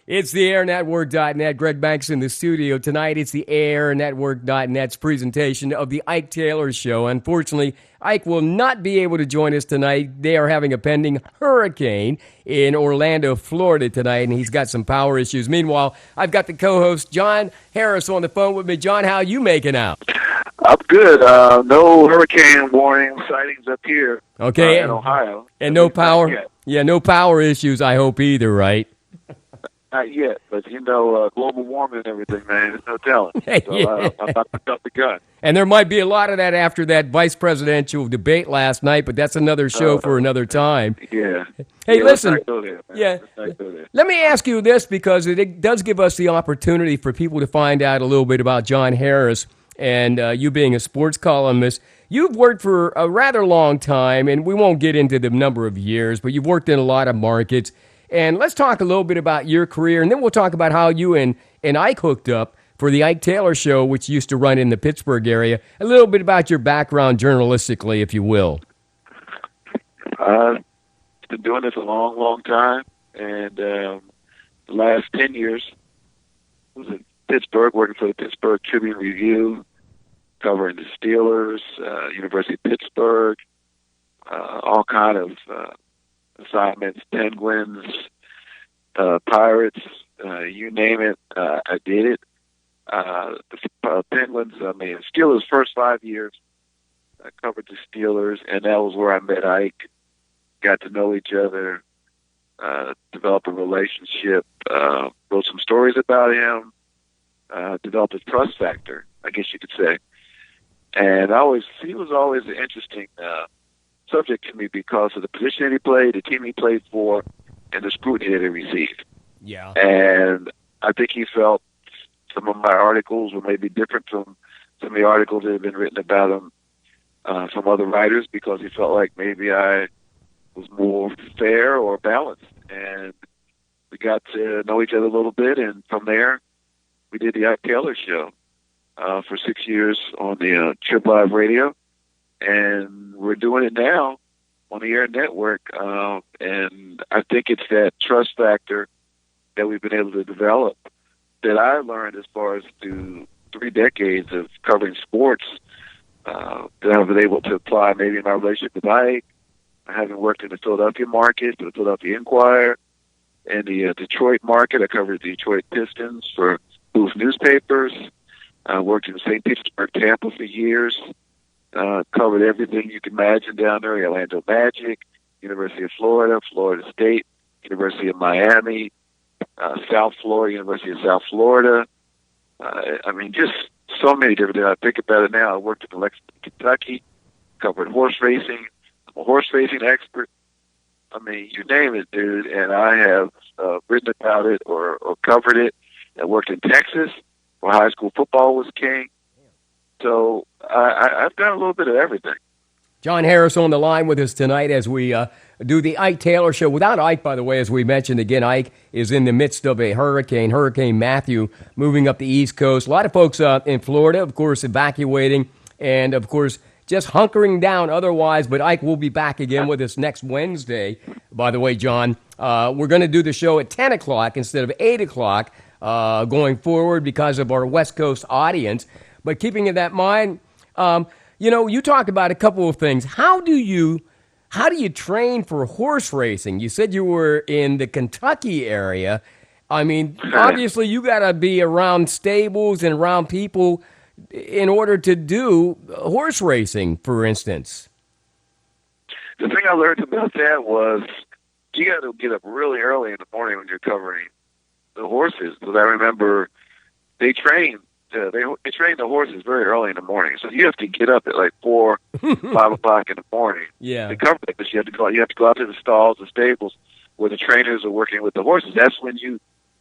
It's the airnetwork.net. Greg Banks in the studio. Tonight, it's the airnetwork.net's presentation of the Ike Taylor Show. Unfortunately, Ike will not be able to join us tonight. They are having a pending hurricane in Orlando, Florida tonight, and he's got some power issues. Meanwhile, I've got the co-host, John Harris, on the phone with me. John, how you making out? I'm good. No hurricane warning sightings up here in Ohio. And no power? Yeah, no power issues, I hope, either, right? Not yet, but global warming and everything, man. There's no telling. So I'm not picking up the gun. And there might be a lot of that after that vice presidential debate last night, but that's another show for another time. Yeah. Hey, listen. There, Let me ask you this, because it does give us the opportunity for people to find out a little bit about John Harris and you being a sports columnist. You've worked for a rather long time, and we won't get into the number of years, but you've worked in a lot of markets. And let's talk a little bit about your career, and then we'll talk about how you and Ike hooked up for the Ike Taylor Show, which used to run in the Pittsburgh area. A little bit about your background journalistically, if you will. I've been doing this a long, long time, and the last 10 years I was in Pittsburgh, working for the Pittsburgh Tribune Review, covering the Steelers, University of Pittsburgh, all kind of assignments, Penguins, Pirates, you name it, I did it. The Penguins, Steelers' first 5 years, I covered the Steelers, and that was where I met Ike, got to know each other, developed a relationship, wrote some stories about him, developed a trust factor, I guess you could say. And he was always an interesting subject to me because of the position that he played, the team he played for, and the scrutiny that he received. Yeah. And I think he felt some of my articles were maybe different from some of the articles that had been written about him from other writers, because he felt like maybe I was more fair or balanced. And we got to know each other a little bit, and from there, we did the Ike Taylor Show for 6 years on the Trip Live Radio. And we're doing it now on the Air Network. And I think it's that trust factor that we've been able to develop that I learned as far as through 3 decades of covering sports that I've been able to apply maybe in my relationship with Ike. I haven't worked in the Philadelphia market, for the Philadelphia Inquirer, and the Detroit market. I covered the Detroit Pistons for Booth Newspapers. I worked in St. Petersburg, Tampa for years. Covered everything you can imagine down there: Orlando Magic, University of Florida, Florida State, University of Miami, South Florida, University of South Florida. Just so many different things. I think about it now. I worked in Lexington, Kentucky, covered horse racing. I'm a horse racing expert. You name it, dude, and I have written about it or covered it. I worked in Texas, where high school football was king. So I've done a little bit of everything. John Harris on the line with us tonight as we do the Ike Taylor Show. Without Ike, by the way, as we mentioned again, Ike is in the midst of a hurricane, Hurricane Matthew, moving up the East Coast. A lot of folks in Florida, of course, evacuating and, of course, just hunkering down otherwise. But Ike will be back again with us next Wednesday. By the way, John, we're going to do the show at 10 o'clock instead of 8 o'clock going forward because of our West Coast audience. But keeping in that mind, you talked about a couple of things. How do you train for horse racing? You said you were in the Kentucky area. Obviously you got to be around stables and around people in order to do horse racing, for instance. The thing I learned about that was you got to get up really early in the morning when you're covering the horses. Because I remember they train the horses very early in the morning, so you have to get up at like 4, 5 o'clock in the morning. Yeah, to cover it, because you have to go out to the stalls, the stables, where the trainers are working with the horses. That's when you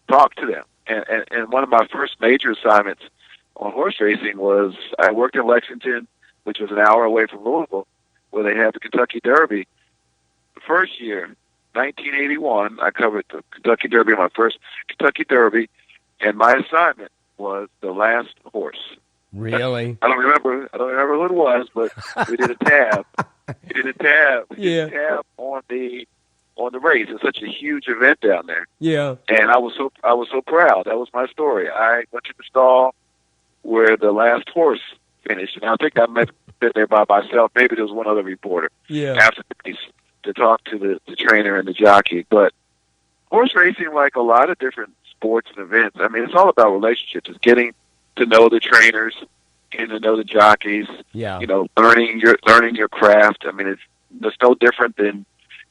talk to them. And one of my first major assignments on horse racing was I worked in Lexington, which was an hour away from Louisville, where they have the Kentucky Derby. The first year, 1981, I covered the Kentucky Derby, my first Kentucky Derby, and my assignment was the last horse. Really? I don't remember who it was, but we did a tab. We did a tab on on the race. It's such a huge event down there. Yeah. And I was so proud. That was my story. I went to the stall where the last horse finished, and I think I might have been there by myself. Maybe there was one other reporter after the race to talk to the trainer and the jockey. But horse racing, like a lot of different sports and events, I mean, it's all about relationships. It's getting to know the trainers, getting to know the jockeys. Yeah. You know, learning your craft. I mean, it's no different than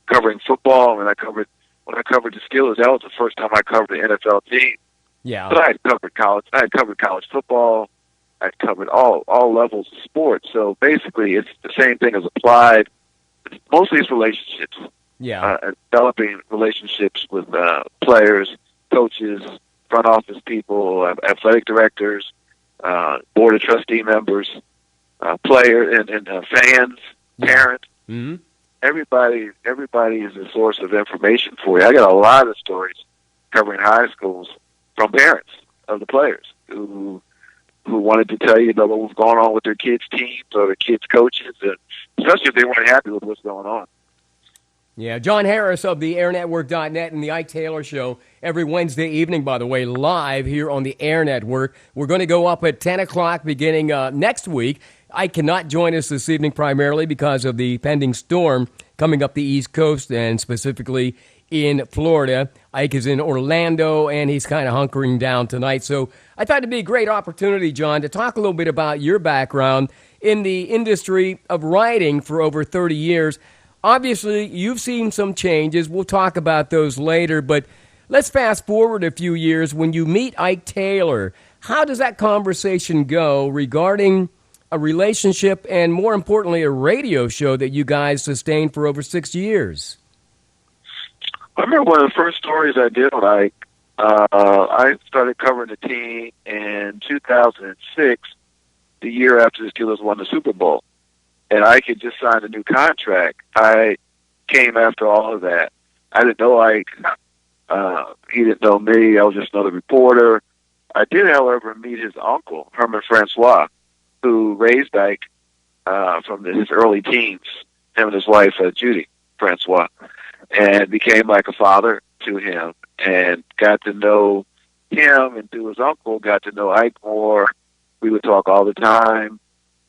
covering football. When I covered the Steelers, that was the first time I covered the NFL team. Yeah. But I had covered college football. I'd covered all levels of sports. So basically, it's the same thing as applied. Mostly it's relationships. Yeah. Developing relationships with players, coaches, front office people, athletic directors, board of trustee members, players, and fans, parents. Mm-hmm. Everybody is a source of information for you. I got a lot of stories covering high schools from parents of the players who wanted to tell you about what was going on with their kids' teams or their kids' coaches, and especially if they weren't happy with what's going on. Yeah, John Harris of the AirNetwork.net and the Ike Taylor Show every Wednesday evening, by the way, live here on the Air Network. We're going to go up at 10 o'clock beginning next week. Ike cannot join us this evening primarily because of the pending storm coming up the East Coast and specifically in Florida. Ike is in Orlando, and he's kind of hunkering down tonight. So I thought it'd be a great opportunity, John, to talk a little bit about your background in the industry of writing for over 30 years. Obviously, you've seen some changes. We'll talk about those later, but let's fast forward a few years. When you meet Ike Taylor, how does that conversation go regarding a relationship and, more importantly, a radio show that you guys sustained for over 6 years? I remember one of the first stories I did on Ike. I started covering the team in 2006, the year after the Steelers won the Super Bowl. And Ike had just signed a new contract. I came after all of that. I didn't know Ike. He didn't know me. I was just another reporter. I did, however, meet his uncle, Herman Francois, who raised Ike from his early teens, him and his wife, Judy Francois, and became like a father to him and got to know him, and through his uncle, got to know Ike more. We would talk all the time.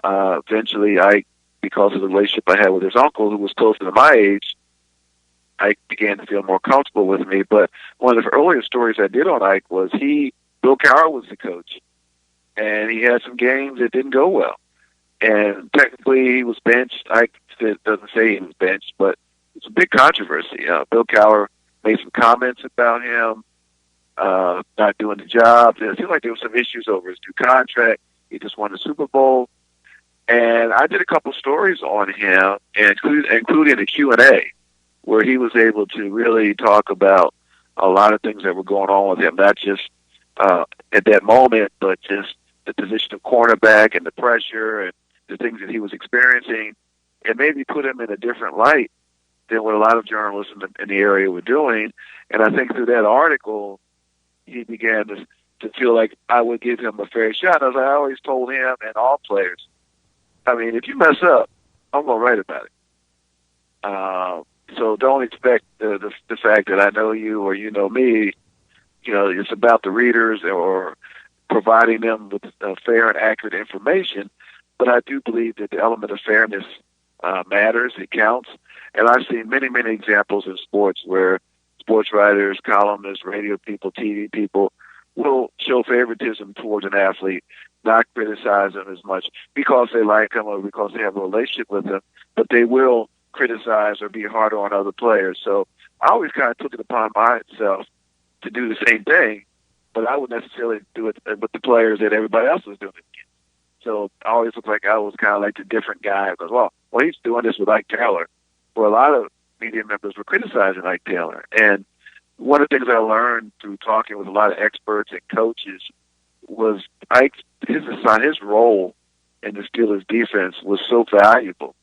Eventually, Ike, because of the relationship I had with his uncle, who was closer to my age, Ike began to feel more comfortable with me. But one of the earlier stories I did on Ike was Bill Cowher was the coach, and he had some games that didn't go well. And technically, he was benched. Ike doesn't say he was benched, but it's a big controversy. Bill Cowher made some comments about him not doing the job. It seemed like there were some issues over his new contract. He just won the Super Bowl. And I did a couple stories on him, including a Q&A, where he was able to really talk about a lot of things that were going on with him, not just at that moment, but just the position of cornerback and the pressure and the things that he was experiencing, and maybe put him in a different light than what a lot of journalists in the area were doing. And I think through that article, he began to feel like I would give him a fair shot. As I always told him and all players, I mean, if you mess up, I'm going to write about it. So don't expect the fact that I know you or you know me. You know, it's about the readers or providing them with fair and accurate information. But I do believe that the element of fairness matters. It counts. And I've seen many, many examples in sports where sports writers, columnists, radio people, TV people will show favoritism towards an athlete, not criticize them as much because they like him or because they have a relationship with him, but they will criticize or be harder on other players. So I always kind of took it upon myself to do the same thing, but I wouldn't necessarily do it with the players that everybody else was doing it against. So I always looked like I was kind of like the different guy because, well, he's doing this with Ike Taylor. Well, a lot of media members were criticizing Ike Taylor. And one of the things I learned through talking with a lot of experts and coaches was his role in the Steelers' defense was so valuable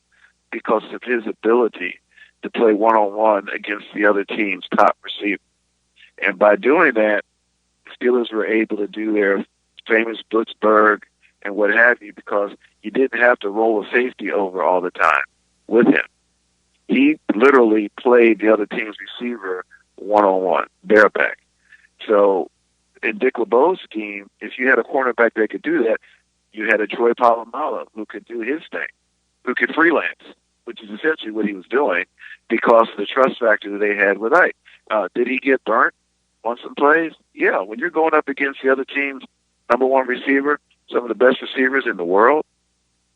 because of his ability to play one-on-one against the other team's top receiver. And by doing that, the Steelers were able to do their famous Blitzburg and what have you because you didn't have to roll a safety over all the time with him. he literally played the other team's receiver one-on-one, bareback. So in Dick LeBeau's scheme, if you had a cornerback that could do that, you had a Troy Polamalu who could do his thing, who could freelance, which is essentially what he was doing because of the trust factor that they had with Ike. Did he get burnt on some plays? Yeah. When you're going up against the other team's number one receiver, some of the best receivers in the world,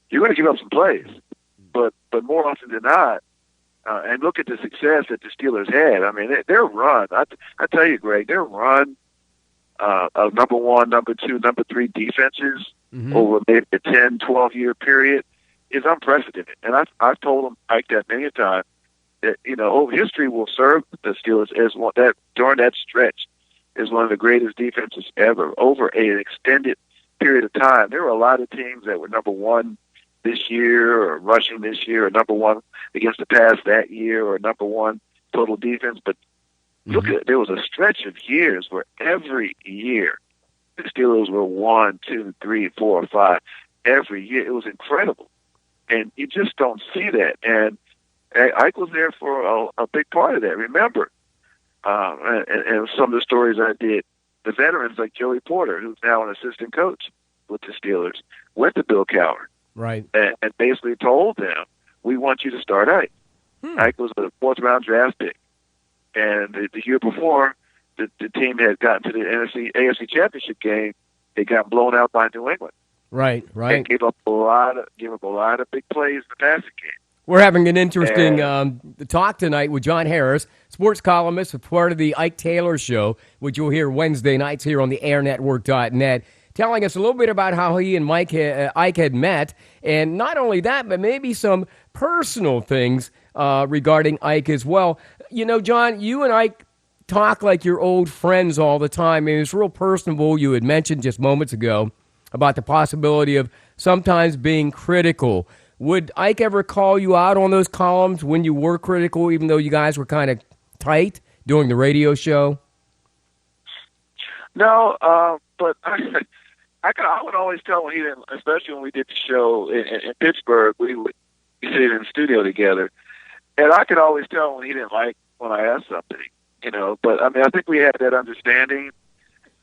you're going to give up some plays. But more often than not, and look at the success that the Steelers had. I mean, their run, I tell you, Greg, their run of number one, number two, number three defenses over maybe a 10, 12-year period is unprecedented. And I've told them like that many a time that, history will serve the Steelers as one that during that stretch is one of the greatest defenses ever over an extended period of time. There were a lot of teams that were number one this year or rushing this year or number one against the pass that year or number one total defense. But look at there was a stretch of years where every year the Steelers were 1, 2, 3, 4, 5 every year. It was incredible. And you just don't see that. And Ike was there for a big part of that. Remember, and some of the stories I did, the veterans like Joey Porter, who's now an assistant coach with the Steelers, went to Bill Cowher. Right. And basically told them, we want you to start Ike. Ike was a fourth-round draft pick. And the year before, the team had gotten to the AFC Championship game. They got blown out by New England. Right. And gave up a lot of big plays in the passing game. We're having an interesting talk tonight with John Harris, sports columnist, a part of the Ike Taylor Show, which you'll hear Wednesday nights here on the airnetwork.net, telling us a little bit about how he and Ike had met, and not only that, but maybe some personal things regarding Ike as well. John, you and Ike talk like you're old friends all the time. I mean, it's real personable. You had mentioned just moments ago about the possibility of sometimes being critical. Would Ike ever call you out on those columns when you were critical, even though you guys were kind of tight during the radio show? No, but I would always tell when he didn't, especially when we did the show in Pittsburgh, we sit in the studio together, and I could always tell when he didn't like when I asked something, But I mean, I think we had that understanding,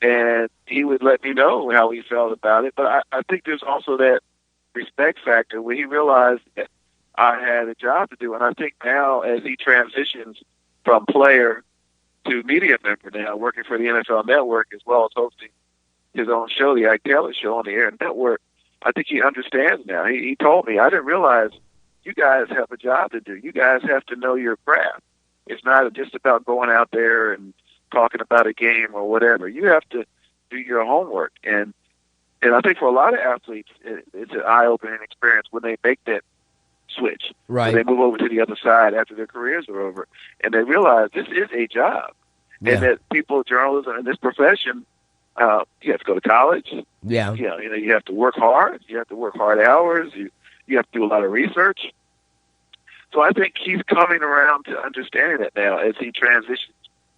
and he would let me know how he felt about it. But I think there's also that respect factor when he realized that I had a job to do, and I think now as he transitions from player to media member now, working for the NFL Network as well as hosting his own show, the Ike Taylor Show on the Air Network, I think he understands now. He told me, I didn't realize you guys have a job to do. You guys have to know your craft. It's not just about going out there and talking about a game or whatever. You have to do your homework. And I think for a lot of athletes, it's an eye-opening experience when they make that switch. Right. When they move over to the other side after their careers are over. And they realize this is a job. Yeah. And that people, journalists in this profession, you have to go to college. Yeah. You have to work hard. You have to work hard hours. You have to do a lot of research. So I think he's coming around to understanding that now as he transitions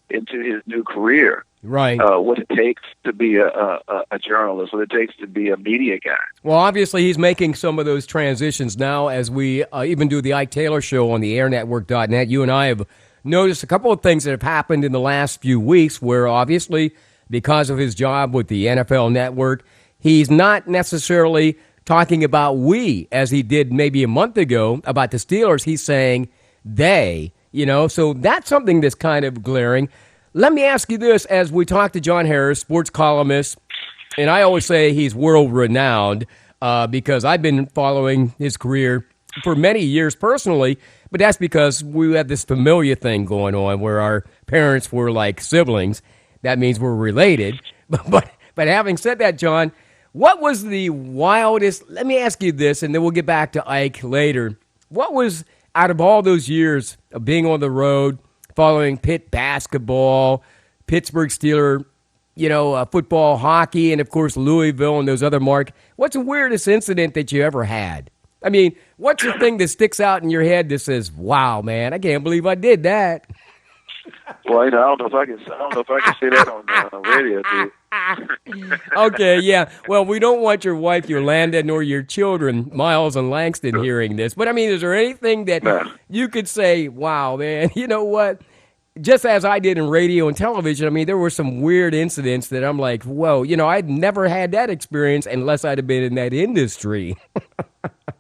into his new career. Right. What it takes to be a journalist, what it takes to be a media guy. Well, obviously he's making some of those transitions now as we even do the Ike Taylor Show on the airnetwork.net. You and I have noticed a couple of things that have happened in the last few weeks where obviously because of his job with the NFL Network, he's not necessarily talking about we as he did maybe a month ago about the Steelers. He's saying they, so that's something that's kind of glaring. Let me ask you this as we talk to John Harris, sports columnist, and I always say he's world-renowned because I've been following his career for many years personally, but that's because we had this familiar thing going on where our parents were like siblings. That means we're related. But having said that, John, what was the wildest, let me ask you this, and then we'll get back to Ike later. What was, out of all those years of being on the road, following Pitt basketball, Pittsburgh Steeler, football, hockey, and, of course, Louisville and those other what's the weirdest incident that you ever had? I mean, what's the thing that sticks out in your head that says, wow, man, I can't believe I did that? Well, I don't know if I can. I don't know if I can say that on radio, dude. Okay, yeah. Well, we don't want your wife, Yolanda, nor your children, Miles and Langston, hearing this. But I mean, is there anything that Nah. you could say, wow, man, you know what? Just as I did in radio and television, I mean, there were some weird incidents that I'm like, whoa, I'd never had that experience unless I'd have been in that industry.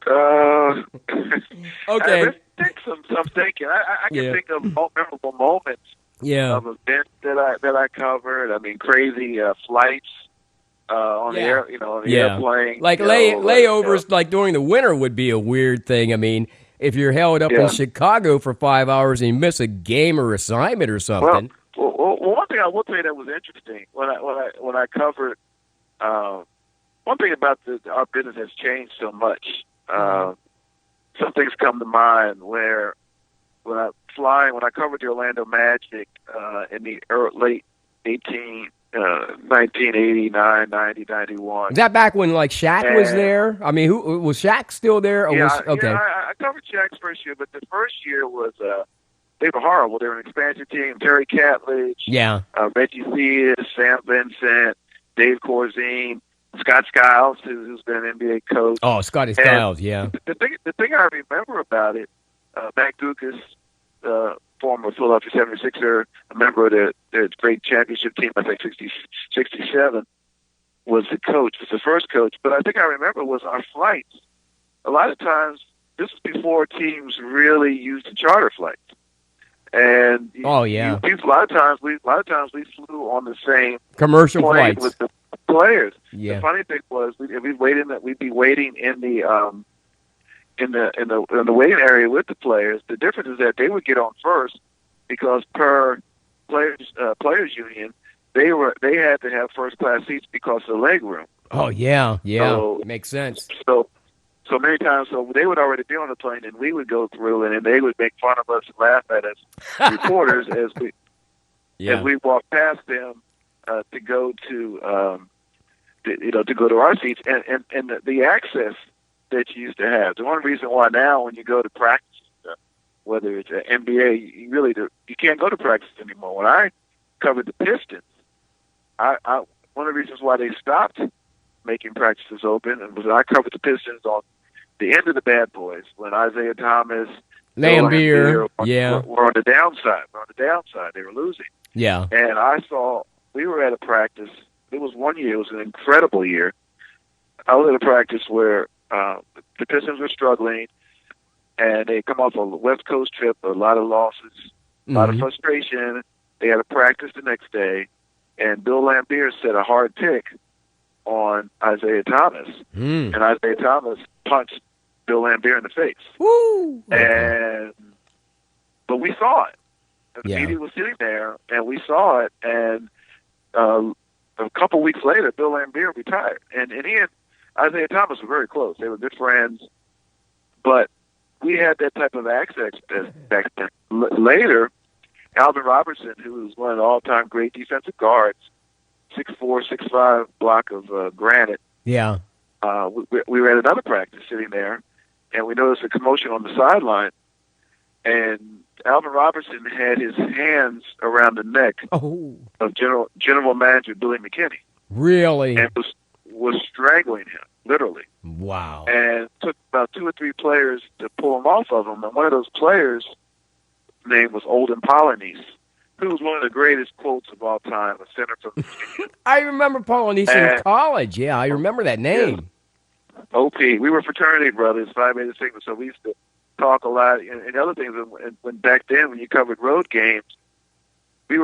Okay. I think some thinking. I can think of memorable moments Yeah. of events that I covered. I mean, crazy flights on the air, on the airplane. Like layovers, like during the winter, would be a weird thing. I mean, if you're held up in Chicago for 5 hours and you miss a game or assignment or something. Well, one thing I will tell you that was interesting when I covered. One thing about our business has changed so much. Some things come to mind where when I covered the Orlando Magic in the late 1989, 90, 91. Is that back when like Shaq was there? I mean, who was Shaq still there? Or okay. I covered Shaq's first year, but the first year was they were horrible. They were an expansion team. Terry Catledge, Reggie Theus, Sam Vincent, Dave Corzine, Scott Skiles, who's been an NBA coach. Oh, Scotty Skiles, yeah. The thing I remember about it, Mac Dukas, former Philadelphia 76er, a member of the great championship team, I think 67, was the coach, was the first coach. But I think I remember was our flights. A lot of times, this was before teams really used the charter flights. And a lot of times we flew on the same commercial plane flights with the players. Yeah. The funny thing was we'd be waiting in the waiting area with the players. The difference is that they would get on first because per players union they had to have first class seats because of the leg room. Oh yeah, so, makes sense. So many times, they would already be on the plane, and we would go through, and they would make fun of us, and laugh at us, reporters, as we walked past them to go to our seats, and the access that you used to have. The one reason why now, when you go to practice, whether it's an NBA, you can't go to practice anymore. When I covered the Pistons, one of the reasons why they stopped making practices open was I covered the Pistons on the end of the bad boys when Isaiah Thomas, Lambeer, were on the downside. They were losing. Yeah. And we were at a practice. It was one year. It was an incredible year. I was at a practice where the Pistons were struggling, and they come off a West Coast trip, a lot of losses, a lot of frustration. They had a practice the next day, and Bill Lambeer set a hard pick on Isaiah Thomas, and Isaiah Thomas punched Bill Lambeer in the face. Woo! But we saw it. The media was sitting there, and we saw it. And a couple weeks later, Bill Lambeer retired, and he and Isaiah Thomas were very close. They were good friends, but we had that type of access back then. Later, Alvin Robertson, who was one of the all-time great defensive guards, 6'4", 6'5", block of granite. Yeah. We were at another practice sitting there, and we noticed a commotion on the sideline, and Alvin Robertson had his hands around the neck of General Manager Billy McKinney. Really? And was strangling him, literally. Wow. And it took about 2 or 3 players to pull him off of him, and one of those players' name was Olden Polynice, who was one of the greatest quotes of all time, a center from Virginia. I remember Polynice in college. Yeah, I remember that name. Yeah. OP. We were fraternity brothers, Phi Beta Sigma, so we used to talk a lot. And other things, when back then, when you covered road games, we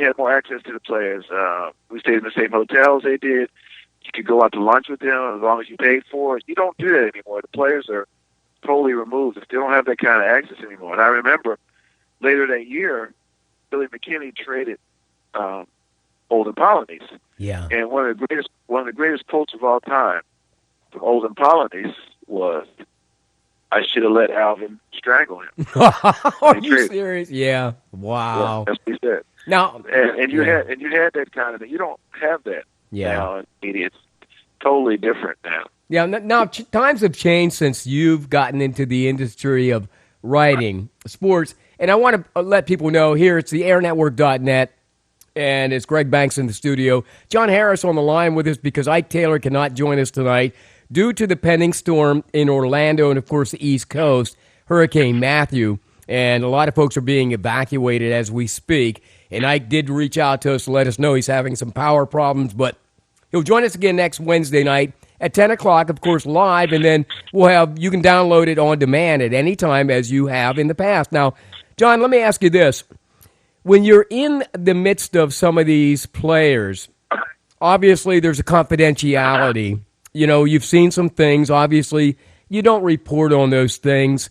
had more access to the players. We stayed in the same hotels they did. You could go out to lunch with them as long as you paid for it. You don't do that anymore. The players are totally removed. They don't have that kind of access anymore. And I remember later that year, Billy McKinney traded Olden Polynice. Yeah. And one of the greatest quotes of all time from Olden Polynice was, "I should have let Alvin strangle him." Are you serious? Yeah. Wow. Yeah, that's what he said. Now, and you had that kind of thing. You don't have that now in media. It's totally different now. Yeah. Now times have changed since you've gotten into the industry of writing sports. And I want to let people know here it's the airnetwork.net, and it's Greg Banks in the studio. John Harris on the line with us because Ike Taylor cannot join us tonight due to the pending storm in Orlando and, of course, the East Coast, Hurricane Matthew. And a lot of folks are being evacuated as we speak. And Ike did reach out to us to let us know he's having some power problems, but he'll join us again next Wednesday night at 10 o'clock, of course, live, and then you can download it on demand at any time as you have in the past. Now, John, let me ask you this. When you're in the midst of some of these players, obviously there's a confidentiality. You've seen some things. Obviously, you don't report on those things.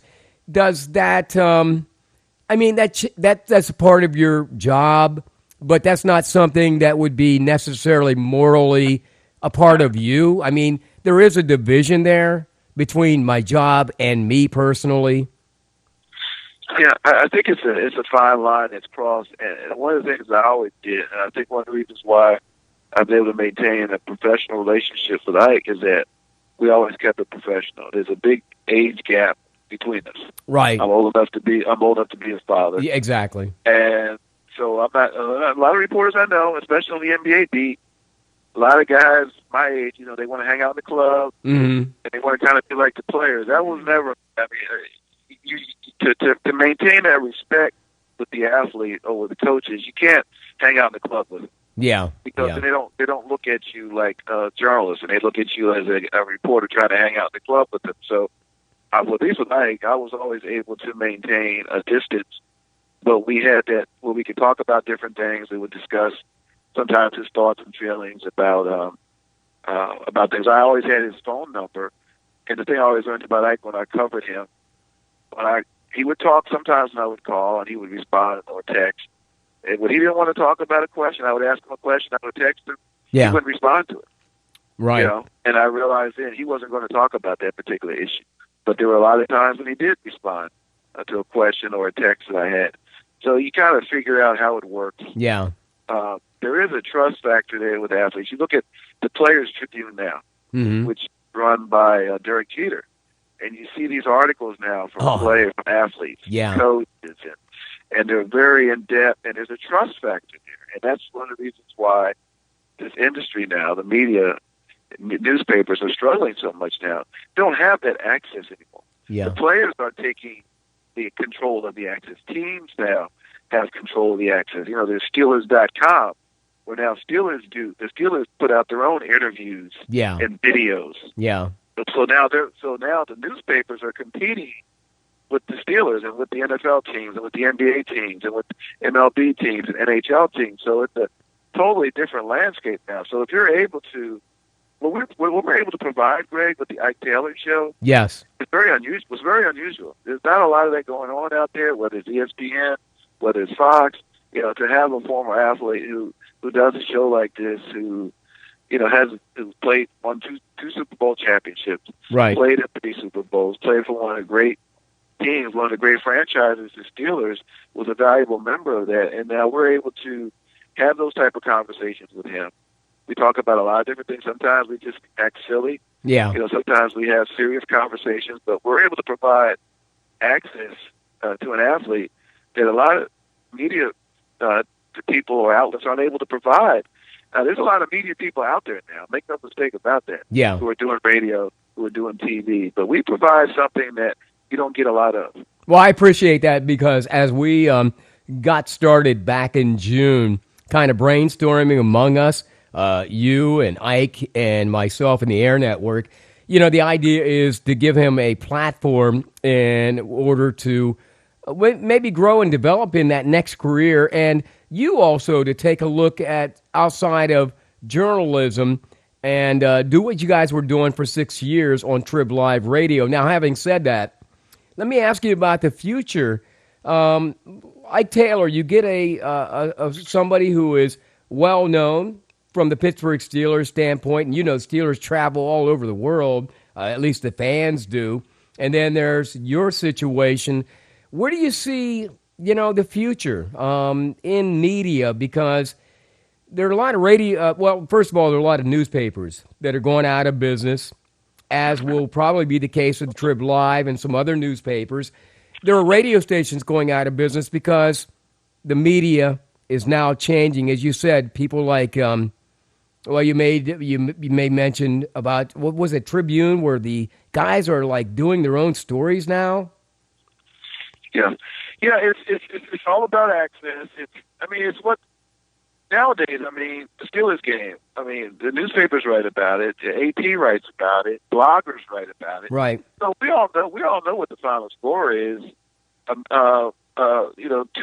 Does that, that's a part of your job, but that's not something that would be necessarily morally a part of you? I mean, there is a division there between my job and me personally. Yeah, I think it's a fine line that's crossed. And one of the things I always did, and I think one of the reasons why I've been able to maintain a professional relationship with Ike is that we always kept it professional. There's a big age gap between us. Right. I'm old enough to be his father. Yeah, exactly. And so I'm not. A lot of reporters I know, especially on the NBA beat, a lot of guys my age, they want to hang out in the club and they want to kind of be like the players. That was never. I mean, to maintain that respect with the athlete or with the coaches, you can't hang out in the club with them. Yeah, because they don't look at you like a journalist, and they look at you as a reporter trying to hang out in the club with them. So, at least with Ike, I was always able to maintain a distance, but we had that where we could talk about different things. We would discuss sometimes his thoughts and feelings about things. I always had his phone number, and the thing I always learned about Ike when I covered him, he would talk sometimes, and I would call, and he would respond or text. And when he didn't want to talk about a question, I would ask him a question. I would text him. Yeah. He wouldn't respond to it. Right. And I realized then he wasn't going to talk about that particular issue. But there were a lot of times when he did respond to a question or a text that I had. So you kind of figure out how it works. Yeah. There is a trust factor there with athletes. You look at the Players Tribune now, which is run by Derek Jeter, and you see these articles now from players, from athletes, coaches, and they're very in-depth, and there's a trust factor there. And that's one of the reasons why this industry now, the media, newspapers are struggling so much now. They don't have that access anymore. Yeah. The players are taking the control of the access. Teams now have control of the access. There's Steelers.com, where now the Steelers put out their own interviews and videos. Yeah. So now the newspapers are competing with the Steelers and with the NFL teams and with the NBA teams and with MLB teams and NHL teams. So it's a totally different landscape now. So if you're able to, what we're able to provide, Greg, with the Ike Taylor Show, yes, it's very unusual. It's very unusual. There's not a lot of that going on out there, whether it's ESPN, whether it's Fox. To have a former athlete who does a show like this, who who's played, won two Super Bowl championships, right, played in 3 Super Bowls, played for one of the great teams, one of the great franchises, the Steelers, was a valuable member of that. And now we're able to have those type of conversations with him. We talk about a lot of different things. Sometimes we just act silly. Yeah. Sometimes we have serious conversations, but we're able to provide access to an athlete that a lot of media people or outlets aren't able to provide. There's a lot of media people out there now. Make no mistake about that. Yeah. Who are doing radio, who are doing TV. But we provide something that you don't get a lot of. Well, I appreciate that because as we got started back in June, kind of brainstorming among us, you and Ike and myself and the Air Network, the idea is to give him a platform in order to maybe grow and develop in that next career, and you also to take a look at outside of journalism and do what you guys were doing for 6 years on Trib Live Radio. Now, having said that, let me ask you about the future. Ike Taylor, you get a somebody who is well known from the Pittsburgh Steelers standpoint, and Steelers travel all over the world, at least the fans do. And then there's your situation. Where do you see, the future in media? Because there are a lot of radio. First of all, there are a lot of newspapers that are going out of business, as will probably be the case with Trib Live and some other newspapers. there are radio stations going out of business because the media is now changing. As you said, people like, well, you may mention about, what was it, Tribune, where the guys are like doing their own stories now? Yeah. Yeah, it's all about access. It's what nowadays, the Steelers game. The newspapers write about it, the AP writes about it, bloggers write about it. Right. So we all know what the final score is. 2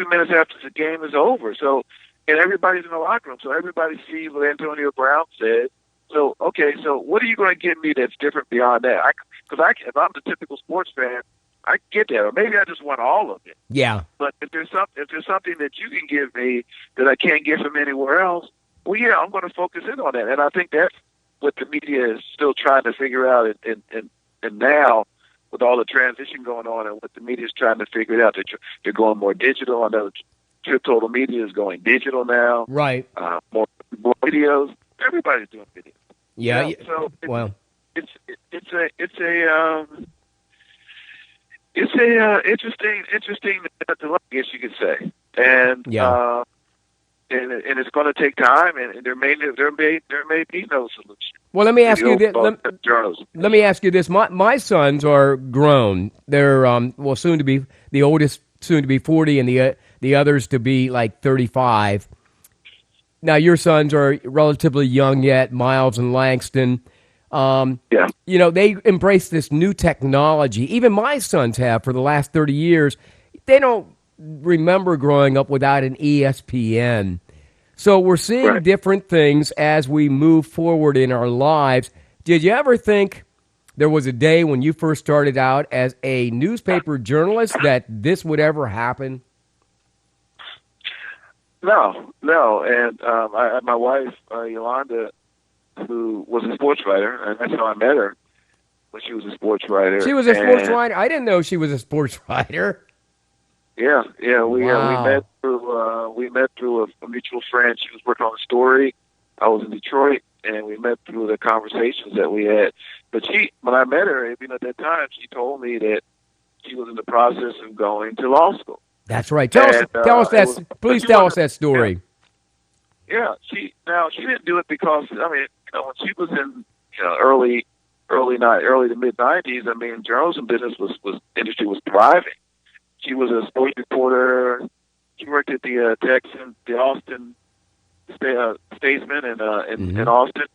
minutes after the game is over. So, and everybody's in the locker room, so everybody sees what Antonio Brown said. So, okay, so what are you going to give me that's different beyond that? If I'm the typical sports fan, I get that, or maybe I just want all of it. Yeah. But if there's something that you can give me that I can't get from anywhere else, well, yeah, I'm going to focus in on that. And I think that's what the media is still trying to figure out. And now, with all the transition going on, and what the media is trying to figure out, they're going more digital. I know Total Media is going digital now. Right. More videos. Everybody's doing videos. Yeah. So well, it's interesting, I guess you could say, and yeah. And it's going to take time, and there may be no solution. Well, let me ask you this. Let me ask you this. My sons are grown. They're soon to be, the oldest soon to be 40, and the others to be like 35. Now your sons are relatively young yet, Miles and Langston. Yeah. They embrace this new technology. Even my sons have for the last 30 years. They don't remember growing up without an ESPN. So we're seeing different things as we move forward in our lives. Did you ever think there was a day when you first started out as a newspaper journalist that this would ever happen? No. And my wife, Yolanda, who was a sports writer, and that's how I met her, when she was a sports writer. She was a sports writer? I didn't know she was a sports writer. Yeah. We Wow. we met through a mutual friend. She was working on a story. I was in Detroit, and we met through the conversations that we had. But when I met her, at that time, she told me that she was in the process of going to law school. That's right. Tell us that. Please tell us that story. Yeah. She didn't do it because when she was in early to mid '90s, journalism business industry was thriving. She was a sports reporter. She worked at the Austin Statesman in Austin,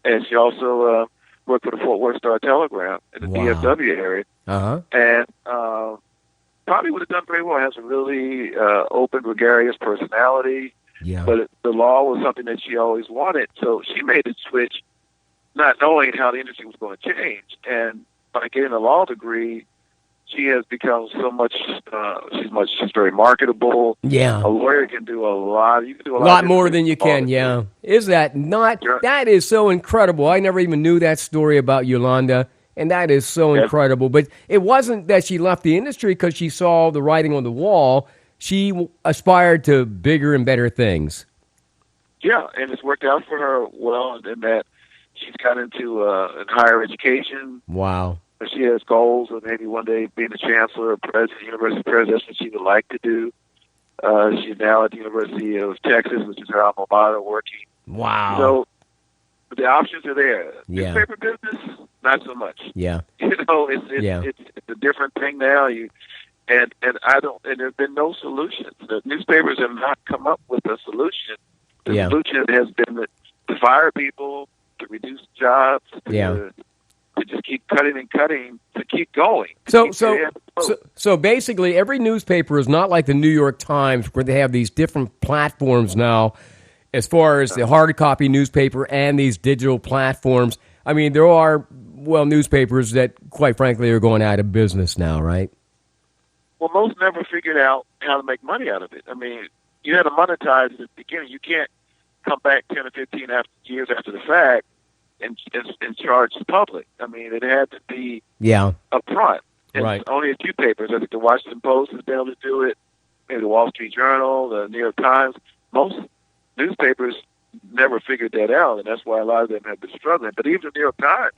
and she also worked for the Fort Worth Star Telegram in the DFW area. Uh-huh. And probably would have done very well. Has a really open, gregarious personality. Yeah. But the law was something that she always wanted, so she made the switch, not knowing how the industry was going to change. And by getting a law degree, she has become so much. She's very marketable. Yeah. A lawyer can do a lot. You can do a lot more than you can. Yeah. Is that not? That is so incredible. I never even knew that story about Yolanda, and that is so incredible. But it wasn't that she left the industry because she saw the writing on the wall. She aspired to bigger and better things. Yeah, and it's worked out for her well in that she's got into higher education. Wow. She has goals of maybe one day being the chancellor or president, university president. That's what she would like to do. She's now at the University of Texas, which is her alma mater, working. Wow. So the options are there. Yeah. Newspaper business, not so much. Yeah. It's a different thing now. And there've been no solutions. The newspapers have not come up with a solution. The solution has been to fire people, to reduce jobs, to just keep cutting and cutting, to keep going. So basically, every newspaper is not like the New York Times, where they have these different platforms now, as far as the hard copy newspaper and these digital platforms. There are newspapers that, quite frankly, are going out of business now, right? Well, most never figured out how to make money out of it. You had to monetize at the beginning. You can't come back 10 or 15 years after the fact and charge the public. It had to be up front. And right. Only a few papers. I think the Washington Post was able to do it, maybe the Wall Street Journal, the New York Times. Most newspapers never figured that out, and that's why a lot of them have been struggling. But even the New York Times,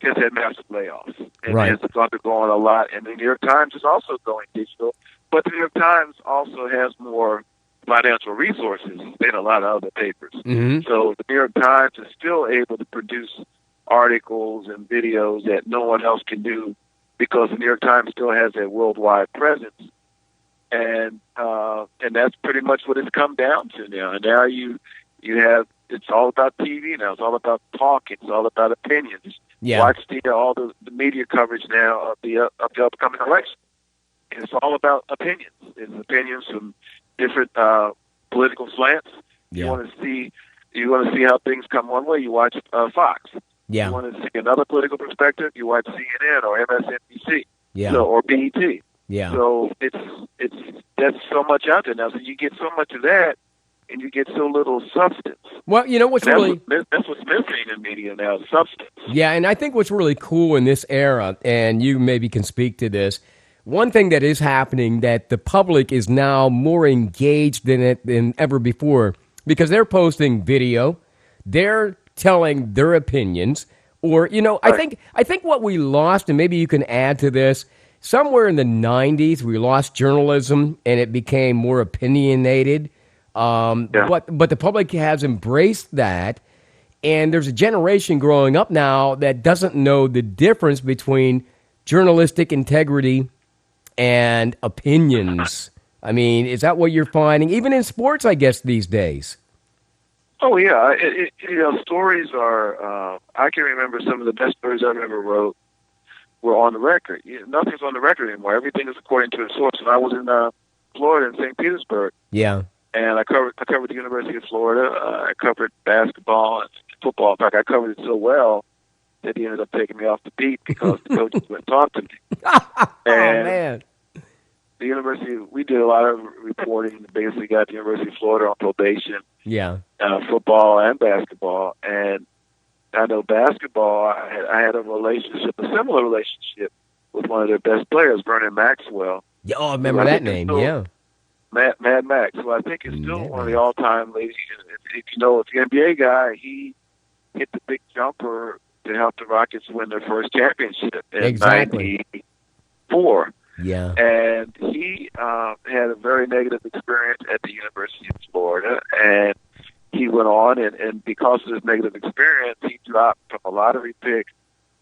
has had massive layoffs and Right. has undergone a lot. And the New York Times is also going digital, but the New York Times also has more financial resources than a lot of other papers. Mm-hmm. So the New York Times is still able to produce articles and videos that no one else can do because the New York Times still has that worldwide presence. And that's pretty much what it's come down to now. And now you have, it's all about TV now. It's all about talking. It's all about opinions. Yeah. Watch all the media coverage now of the upcoming election. And it's all about opinions. It's opinions from different political slants. Yeah. You want to see how things come one way. You watch Fox. Yeah. You want to see another political perspective. You watch CNN or MSNBC. Yeah. Or BET. Yeah. So that's so much out there now. So you get so much of that, and you get so little substance. Well, you know what's that's really that's what's missing in media now, substance. Yeah, and I think what's really cool in this era, and you maybe can speak to this, one thing that is happening that the public is now more engaged in it than ever before because they're posting video, they're telling their opinions, or Right. I think what we lost, and maybe you can add to this. Somewhere in the 90s, we lost journalism and it became more opinionated. Yeah. But the public has embraced that. And there's a generation growing up now that doesn't know the difference between journalistic integrity and opinions. I mean, is that what you're finding? Even in sports, I guess, these days. Oh, yeah. Stories are, I can remember some of the best stories I've ever wrote were on the record. Nothing's on the record anymore. Everything is according to a source. And I was in Florida, in St. Petersburg. Yeah. And I covered the University of Florida. I covered basketball and football. In fact, I covered it so well that he ended up taking me off the beat because the coaches wouldn't talk to me. Oh, man. The university, we did a lot of reporting. Basically got the University of Florida on probation. Yeah. Football and basketball. And I know basketball, I had a similar relationship with one of their best players, Vernon Maxwell. Yeah, I remember that name, yeah. Mad Max, who I think is still one of the all-time leading. If you're an NBA guy, he hit the big jumper to help the Rockets win their first championship in '94. Yeah. And he had a very negative experience at the University of Florida, and he went on, and because of his negative experience, he dropped from a lottery pick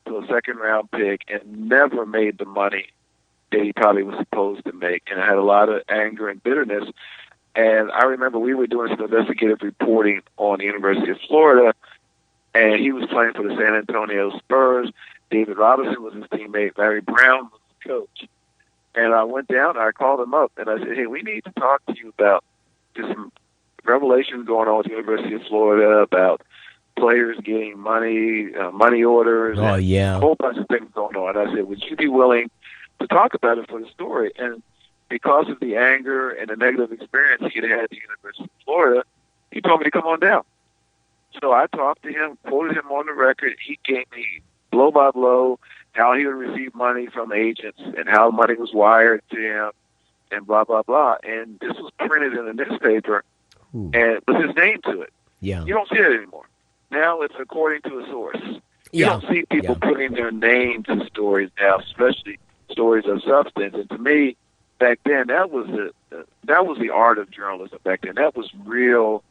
to a second-round pick and never made the money that he probably was supposed to make, and I had a lot of anger and bitterness. And I remember we were doing some investigative reporting on the University of Florida, and he was playing for the San Antonio Spurs. David Robinson was his teammate. Larry Brown was the coach. And I went down, and I called him up, and I said, hey, we need to talk to you about just some revelations going on with the University of Florida about players getting money, money orders, Oh, yeah. a whole bunch of things going on. I said, would you be willing to talk about it for the story? And because of the anger and the negative experience he had at the University of Florida, he told me to come on down. So I talked to him, quoted him on the record. He gave me blow by blow how he would receive money from agents and how money was wired to him and blah, blah, blah. And this was printed in a newspaper and with his name to it. Yeah. You don't see it anymore. Now it's according to a source. You don't see people putting their name to stories now, especially stories of substance. And to me, back then, that was the art of journalism. Back then, that was real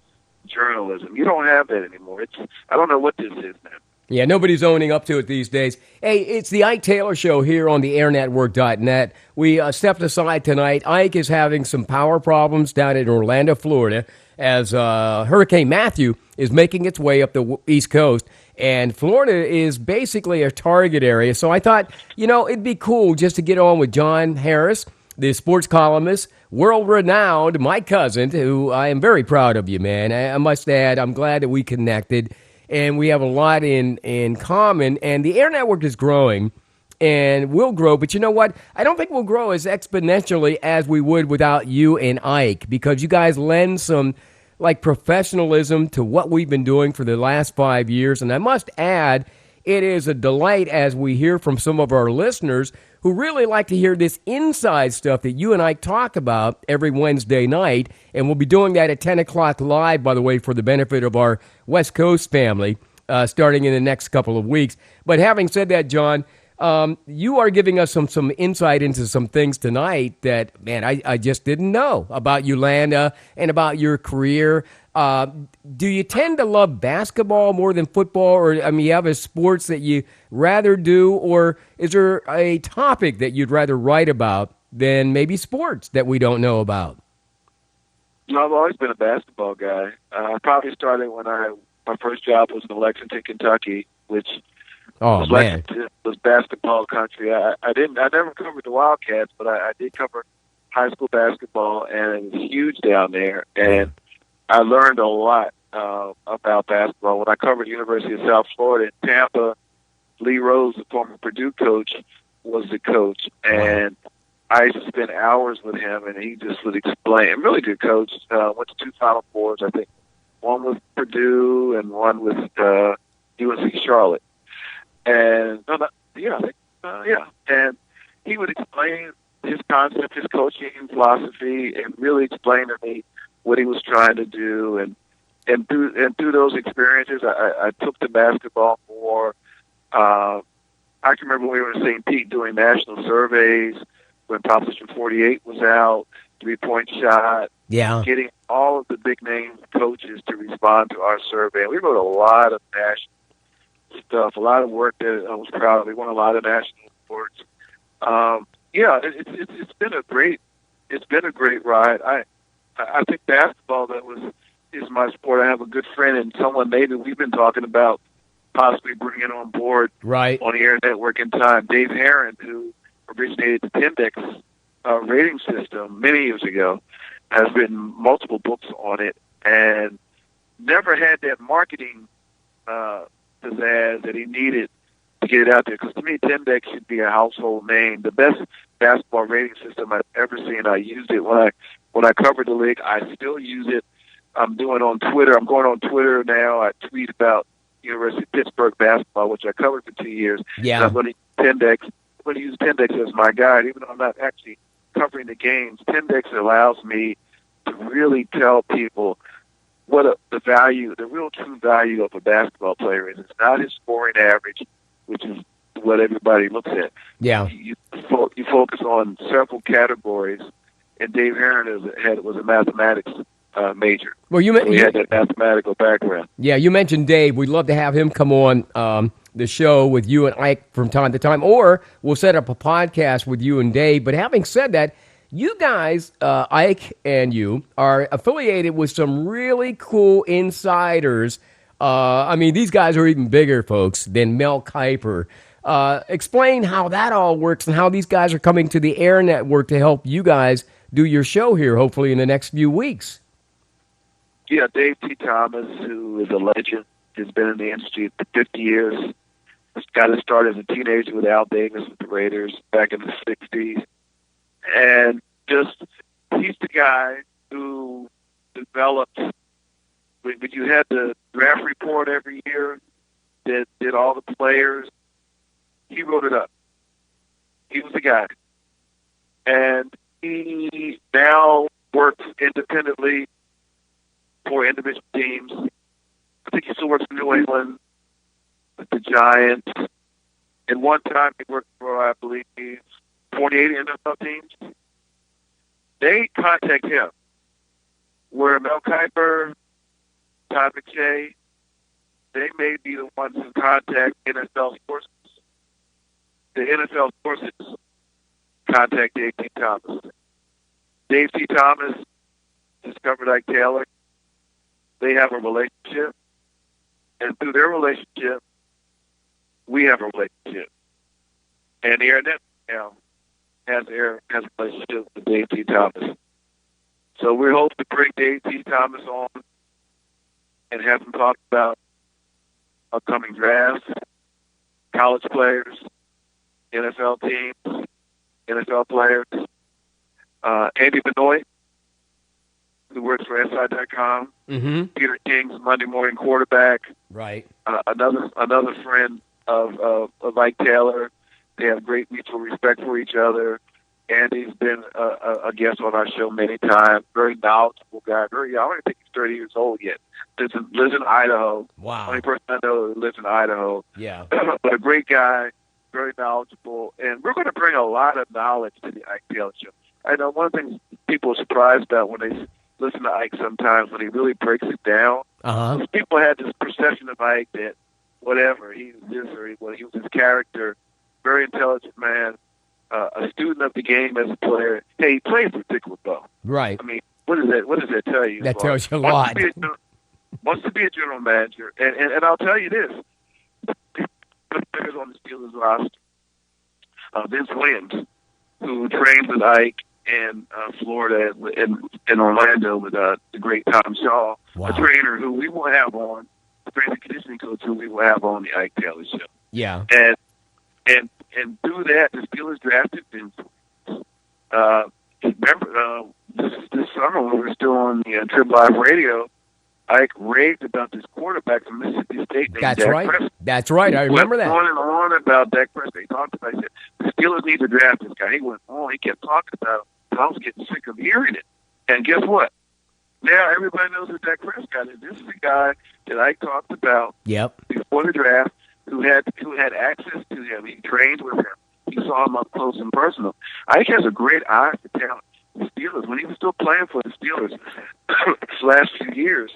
journalism. You don't have that anymore. I don't know what this is now. Yeah, nobody's owning up to it these days. Hey, it's the Ike Taylor Show here on the airnetwork.net. We stepped aside tonight. Ike is having some power problems down in Orlando, Florida, as Hurricane Matthew is making its way up the East Coast. And Florida is basically a target area. So I thought, it'd be cool just to get on with John Harris, the sports columnist, world-renowned, my cousin, who I am very proud of you, man. I must add, I'm glad that we connected. And we have a lot in common. And the Air Network is growing and will grow. But you know what? I don't think we'll grow as exponentially as we would without you and Ike, because you guys lend some professionalism to what we've been doing for the last 5 years. And I must add, it is a delight as we hear from some of our listeners who really like to hear this inside stuff that you and I talk about every Wednesday night. And we'll be doing that at 10 o'clock live, by the way, for the benefit of our West Coast family. starting in the next couple of weeks. But having said that, John, you are giving us some insight into some things tonight that, man, I just didn't know about Yolanda and about your career. Do you tend to love basketball more than football? Or, I mean, you have a sports that you rather do? Or is there a topic that you'd rather write about than maybe sports that we don't know about? No, I've always been a basketball guy. I probably started when my first job was in Lexington, Kentucky, which was basketball country. I never covered the Wildcats, but I did cover high school basketball, and it was huge down there. And I learned a lot about basketball. When I covered the University of South Florida in Tampa, Lee Rose, the former Purdue coach, was the coach. And I used to spend hours with him, and he just would explain. Really good coach. Went to 2 Final Fours, I think. One with Purdue and one with UNC Charlotte. And and he would explain his concept, his coaching philosophy, and really explain to me what he was trying to do. And through those experiences, I took to basketball more. I can remember when we were in St. Pete doing national surveys when Proposition 48 was out, 3-point shot, getting all of the big name coaches to respond to our survey. And we wrote a lot of national stuff, a lot of work that I was proud of. We won a lot of national awards. It's been a great ride. I think basketball is my sport. I have a good friend and someone maybe we've been talking about possibly bringing on board on the Air Network in time. Dave Herron, who originated the Tindex rating system many years ago, has written multiple books on it and never had that marketing pizzazz that he needed to get it out there. Because to me, Tindex should be a household name. The best basketball rating system I've ever seen. I used it when I covered the league. I still use it. I'm doing on Twitter. I'm going on Twitter now. I tweet about University of Pittsburgh basketball, which I covered for 2 years. Yeah. And I'm going to use Tindex as my guide, even though I'm not actually covering the games. Tindex allows me to really tell people what the real true value of a basketball player is. It's not his scoring average, which is what everybody looks at. Yeah. You focus on several categories, and Dave Herron was a mathematics major. Well, he had that mathematical background. Yeah, you mentioned Dave. We'd love to have him come on the show with you and Ike from time to time, or we'll set up a podcast with you and Dave. But having said that, you guys, Ike and you, are affiliated with some really cool insiders. I mean, these guys are even bigger, folks, than Mel Kiper. Explain how that all works and how these guys are coming to the Air Network to help you guys do your show here, hopefully in the next few weeks. Yeah, Dave T. Thomas, who is a legend, has been in the industry for 50 years. Got to start as a teenager with Al Davis with the Raiders back in the 60s. And he's the guy who developed, when you had the draft report every year that did all the players, he wrote it up. He was the guy. And he now works independently for individual teams. I think he still works in New England with the Giants. And one time he worked for, I believe, 48 NFL teams. They contact him. Where Mel Kiper, Todd McShay, they may be the ones who contact NFL sources. The NFL sources contact Dave T. Thomas. Dave T. Thomas discovered Ike Taylor. They have a relationship. And through their relationship, we have a relationship. And the Air Network now has a relationship with Dave T. Thomas. So we hope to bring Dave T. Thomas on and have him talk about upcoming drafts, college players, NFL teams, NFL players. Andy Benoit, who works for SI.com, Peter King's Monday Morning Quarterback. Right. Another friend of Ike Taylor. They have great mutual respect for each other. and he's been a guest on our show many times. Very knowledgeable guy. I don't even think he's 30 years old yet. Lives in Idaho. Wow. Only person I know that lives in Idaho. Yeah. But a great guy, very knowledgeable, and we're going to bring a lot of knowledge to the Ike Taylor Show. I know one of the things people are surprised about when they listen to Ike sometimes, when he really breaks it down. Uh-huh. People had this perception of Ike that whatever, he was this or he was his character, very intelligent man, a student of the game as a player. Hey, he plays particular though. Right. I mean, what does that tell you? That tells you a lot. Wants to be a general manager, and I'll tell you this: players on the Steelers roster, Vince Williams, who trained with Ike in Florida and Orlando with the great Tom Shaw, wow. a trainer who we will have on, a strength and conditioning coach who we will have on the Ike Taylor Show. Yeah. And through that, the Steelers drafted Vince. Remember, this summer when we were still on the Trib Live radio, Ike raved about this quarterback from Mississippi State named That's Dak right. Prescott. That's right. I remember that. He went on and on about Dak Prescott. He talked about it. He said, the Steelers need to draft this guy. He went on. He kept talking about him. And I was getting sick of hearing it. And guess what? Now everybody knows who Dak Prescott is. This is the guy that Ike talked about before the draft, who had access to him. He trained with him. He saw him up close and personal. Ike has a great eye for talent. The Steelers, when he was still playing for the Steelers the last few years,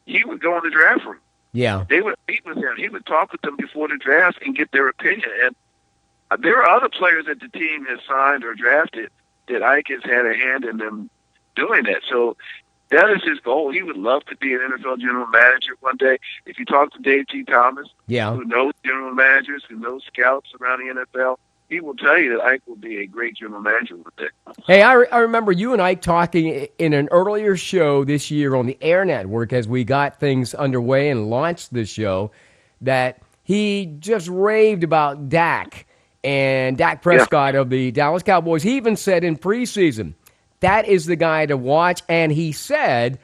he would go in the draft room. Yeah. They would meet with him. He would talk with them before the draft and get their opinion. And there are other players that the team has signed or drafted that Ike has had a hand in them doing that. So that is his goal. He would love to be an NFL general manager one day. If you talk to Dave T. Thomas, who knows general managers, who knows scouts around the NFL, he will tell you that Ike will be a great general manager one day. Hey, I remember you and Ike talking in an earlier show this year on the Air Network as we got things underway and launched this show, that he just raved about Dak and Dak Prescott of the Dallas Cowboys. He even said in preseason, that is the guy to watch. And he said,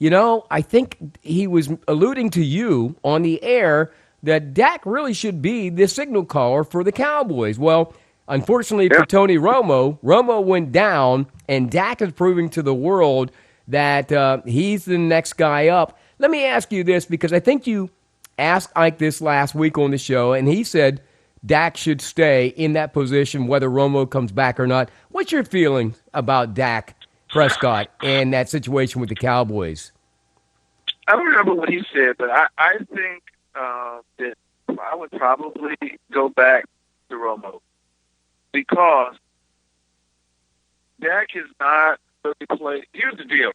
I think he was alluding to you on the air that Dak really should be the signal caller for the Cowboys. Well, unfortunately for Tony Romo went down, and Dak is proving to the world that he's the next guy up. Let me ask you this, because I think you asked Ike this last week on the show, and he said Dak should stay in that position whether Romo comes back or not. What's your feeling about Dak Prescott and that situation with the Cowboys? I don't remember what he said, but I think that I would probably go back to Romo, because Dak is not really play. Here's the deal: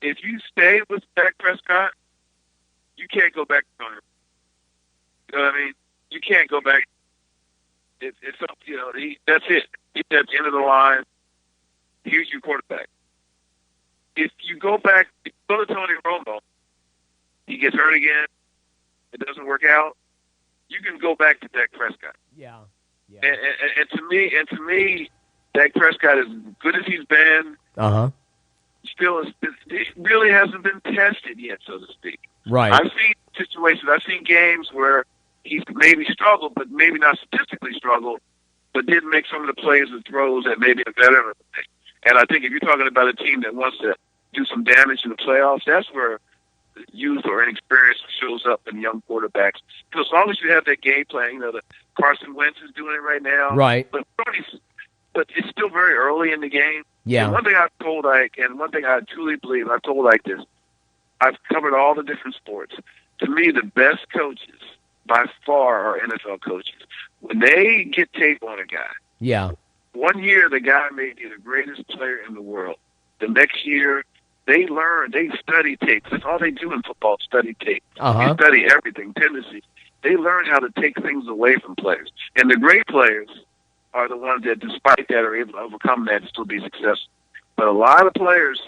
if you stay with Dak Prescott, you can't go back to Tony. You know what I mean? You can't go back. It's that's it. He's at the end of the line. Here's your quarterback. If you go back, if you go to Tony Romo, he gets hurt again, it doesn't work out, you can go back to Dak Prescott. Yeah. And to me, Dak Prescott, as good as he's been, still it really hasn't been tested yet, so to speak. Right. I've seen situations, I've seen games where he's maybe struggled, but maybe not statistically struggled, but didn't make some of the plays and throws that maybe a veteran would make. And I think if you're talking about a team that wants to do some damage in the playoffs, that's where youth or inexperience shows up in young quarterbacks. Because as long as you have that game plan, the Carson Wentz is doing it right now. Right. But it's still very early in the game. Yeah. And one thing I've told Ike, and one thing I truly believe, I've told Ike this, I've covered all the different sports. To me, the best coaches by far are NFL coaches. When they get tape on a guy, one year the guy may be the greatest player in the world. The next year, they learn, they study tapes. That's all they do in football, study tape. They study everything, tendencies. They learn how to take things away from players. And the great players are the ones that, despite that, are able to overcome that and still be successful. But a lot of players,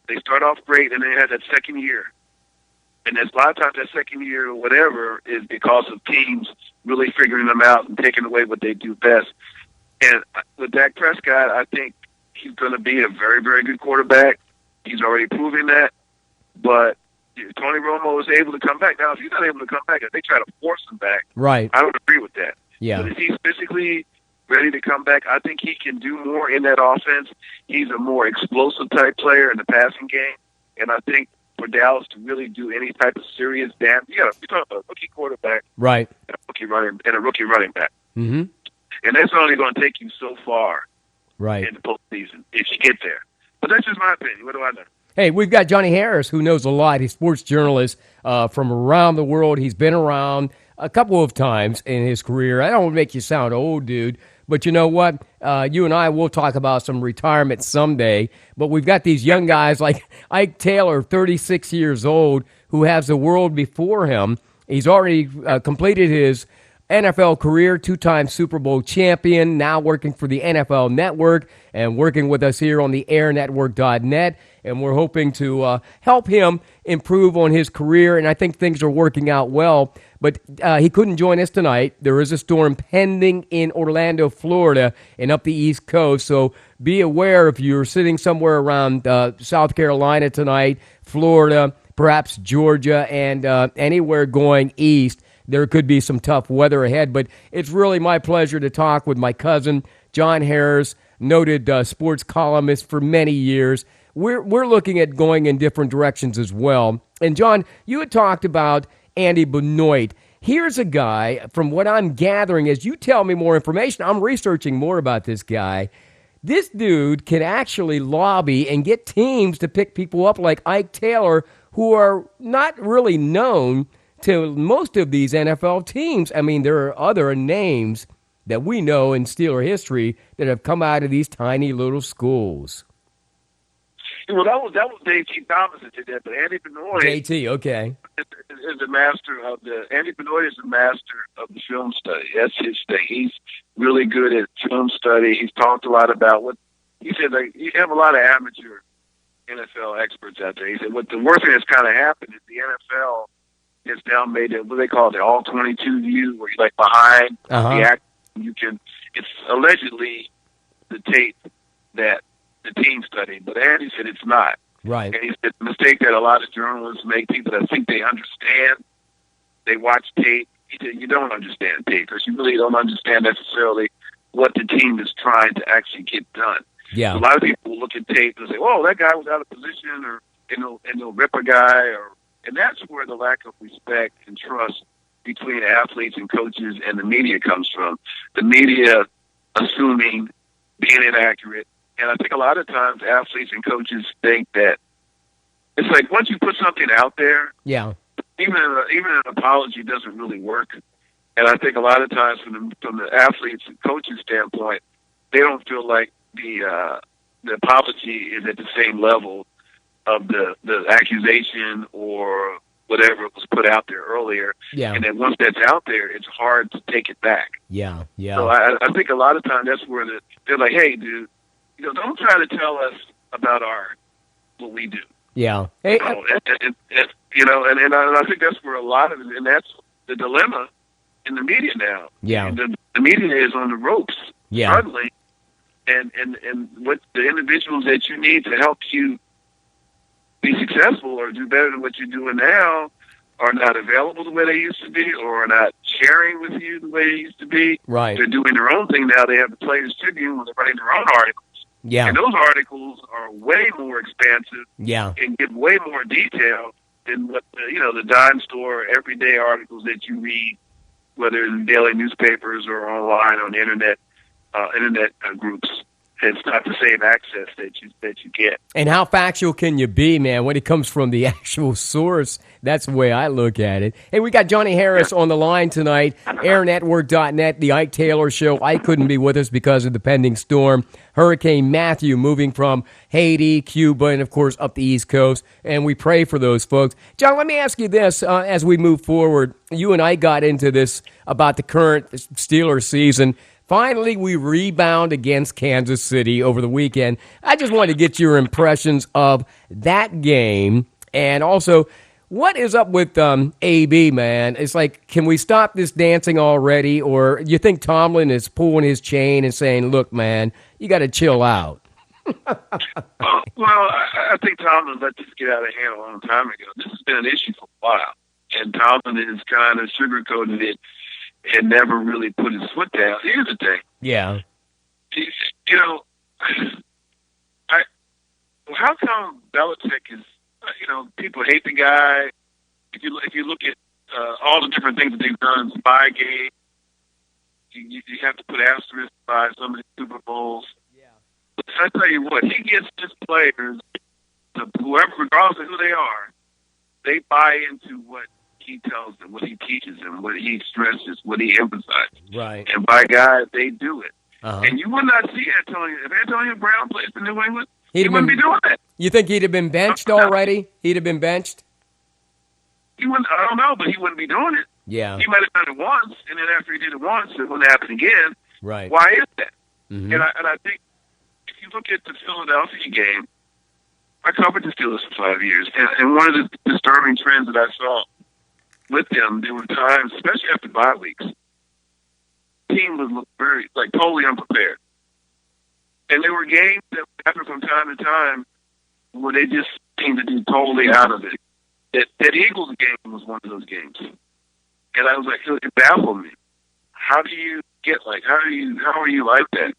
they start off great, and they have that second year. And there's a lot of times that second year or whatever is because of teams really figuring them out and taking away what they do best. And with Dak Prescott, I think he's going to be a very, very good quarterback. He's already proving that. But if Tony Romo is able to come back. Now, if he's not able to come back, if they try to force him back, right, I don't agree with that. Yeah. But if he's physically ready to come back. I think he can do more in that offense. He's a more explosive type player in the passing game, and I think for Dallas to really do any type of serious damage, you're talking about a rookie quarterback, right, and a rookie running back, mm-hmm. and that's only going to take you so far, right, in the postseason if you get there. But that's just my opinion. What do I know? Hey, we've got Johnny Harris, who knows a lot. He's a sports journalist from around the world. He's been around a couple of times in his career. I don't want to make you sound old, dude, but you know what? You and I will talk about some retirement someday, but we've got these young guys like Ike Taylor, 36 years old, who has the world before him. He's already completed his NFL career, two-time Super Bowl champion, now working for the NFL Network and working with us here on the airnetwork.net. And we're hoping to help him improve on his career, and I think things are working out well. But he couldn't join us tonight. There is a storm pending in Orlando, Florida, and up the East Coast. So be aware if you're sitting somewhere around South Carolina tonight, Florida, perhaps Georgia, and anywhere going east, there could be some tough weather ahead. But it's really my pleasure to talk with my cousin, John Harris, noted sports columnist for many years. We're looking at going in different directions as well. And, John, you had talked about Andy Benoit. Here's a guy, from what I'm gathering, as you tell me more information, I'm researching more about this guy. This dude can actually lobby and get teams to pick people up like Ike Taylor, who are not really known to most of these NFL teams. I mean, there are other names that we know in Steeler history that have come out of these tiny little schools. Well, that was J.T. Thomas that did that, but Andy Benoit J.T., okay, is the master of Andy Benoit is the master of the film study. That's his thing. He's really good at film study. He's talked a lot about what he said. Like, you have a lot of amateur NFL experts out there. He said what the worst thing that's kind of happened is the NFL has now made it what they call the all 22 view, where you're like behind the act. It's allegedly the tape that the team studied, but Andy said it's not. Right. And he said the mistake that a lot of journalists make, people that think they understand, they watch tape. He said you don't understand tape because you really don't understand necessarily what the team is trying to actually get done. Yeah. So a lot of people will look at tape and say, "Oh, that guy was out of position," or they'll rip a guy, and that's where the lack of respect and trust between athletes and coaches and the media comes from. The media assuming, being inaccurate. And I think a lot of times athletes and coaches think that it's like once you put something out there, yeah, even an apology doesn't really work. And I think a lot of times from the athletes and coaches standpoint, they don't feel like the apology is at the same level of the accusation or whatever was put out there earlier. Yeah. And then once that's out there, it's hard to take it back. Yeah, yeah. So I think a lot of times that's where they're like, hey, dude, don't try to tell us about what we do. Yeah. Hey, and I think that's where a lot of it, and that's the dilemma in the media now. Yeah. The media is on the ropes, struggling, and what the individuals that you need to help you be successful or do better than what you're doing now are not available the way they used to be, or are not sharing with you the way they used to be. Right. They're doing their own thing now. They have the Players Tribune where they're writing their own articles. Yeah. And those articles are way more expansive. Yeah. And give way more detail than what the dime store everyday articles that you read, whether in daily newspapers or online on the internet groups. It's not the same access that you get. And how factual can you be, man, when it comes from the actual source? That's the way I look at it. Hey, we got Johnny Harris on the line tonight, airnetwork.net, the Ike Taylor Show. Ike couldn't be with us because of the pending storm. Hurricane Matthew moving from Haiti, Cuba, and, of course, up the East Coast. And we pray for those folks. John, let me ask you this as we move forward. You and I got into this about the current Steelers season. Finally, we rebound against Kansas City over the weekend. I just wanted to get your impressions of that game. And also, what is up with AB, man? It's like, can we stop this dancing already? Or you think Tomlin is pulling his chain and saying, look, man, you got to chill out? Well, I think Tomlin let this get out of hand a long time ago. This has been an issue for a while. And Tomlin has kind of sugarcoated it and never really put his foot down. Here's the thing. Yeah. You know, how come Belichick is? People hate the guy. If you look at all the different things that they've done, spy game, you have to put asterisks by some of the Super Bowls. Yeah. But I tell you what, he gets his players, whoever, regardless of who they are, they buy into what he tells them, what he teaches them, what he stresses, what he emphasizes. Right. And by God, they do it. Uh-huh. And you would not see Antonio. If Antonio Brown plays for New England, he wouldn't be doing that. You think he'd have been benched already? He'd have been benched? He wouldn't. I don't know, but he wouldn't be doing it. Yeah. He might have done it once, and then after he did it once, it wouldn't happen again. Right. Why is that? Mm-hmm. And I think if you look at the Philadelphia game, I covered the Steelers for 5 years, and one of the disturbing trends that I saw with them, there were times, especially after bye weeks, the team would look very, totally unprepared. And there were games that happened from time to time where they just seemed to be totally out of it. That Eagles game was one of those games. And I was like, it baffled me. How do you how are you like that?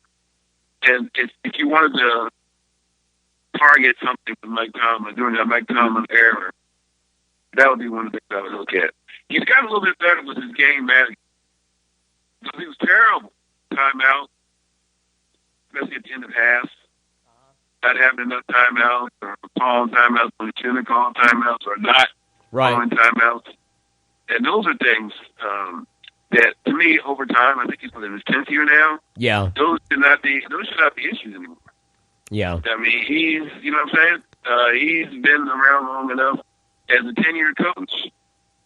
And if you wanted to target something with Mike Tomlin during that Mike Tomlin era, that would be one of the things I would look at. He's got a little bit better with his game management. He was terrible. Timeout, especially at the end of halves. Not having enough timeouts, or calling timeouts when he shouldn't have called timeouts, or not calling timeouts. And those are things that, to me, over time, I think he's in his 10th year now. Yeah. Those should not be issues anymore. Yeah. I mean, he's, you know what I'm saying? He's been around long enough as a 10-year coach.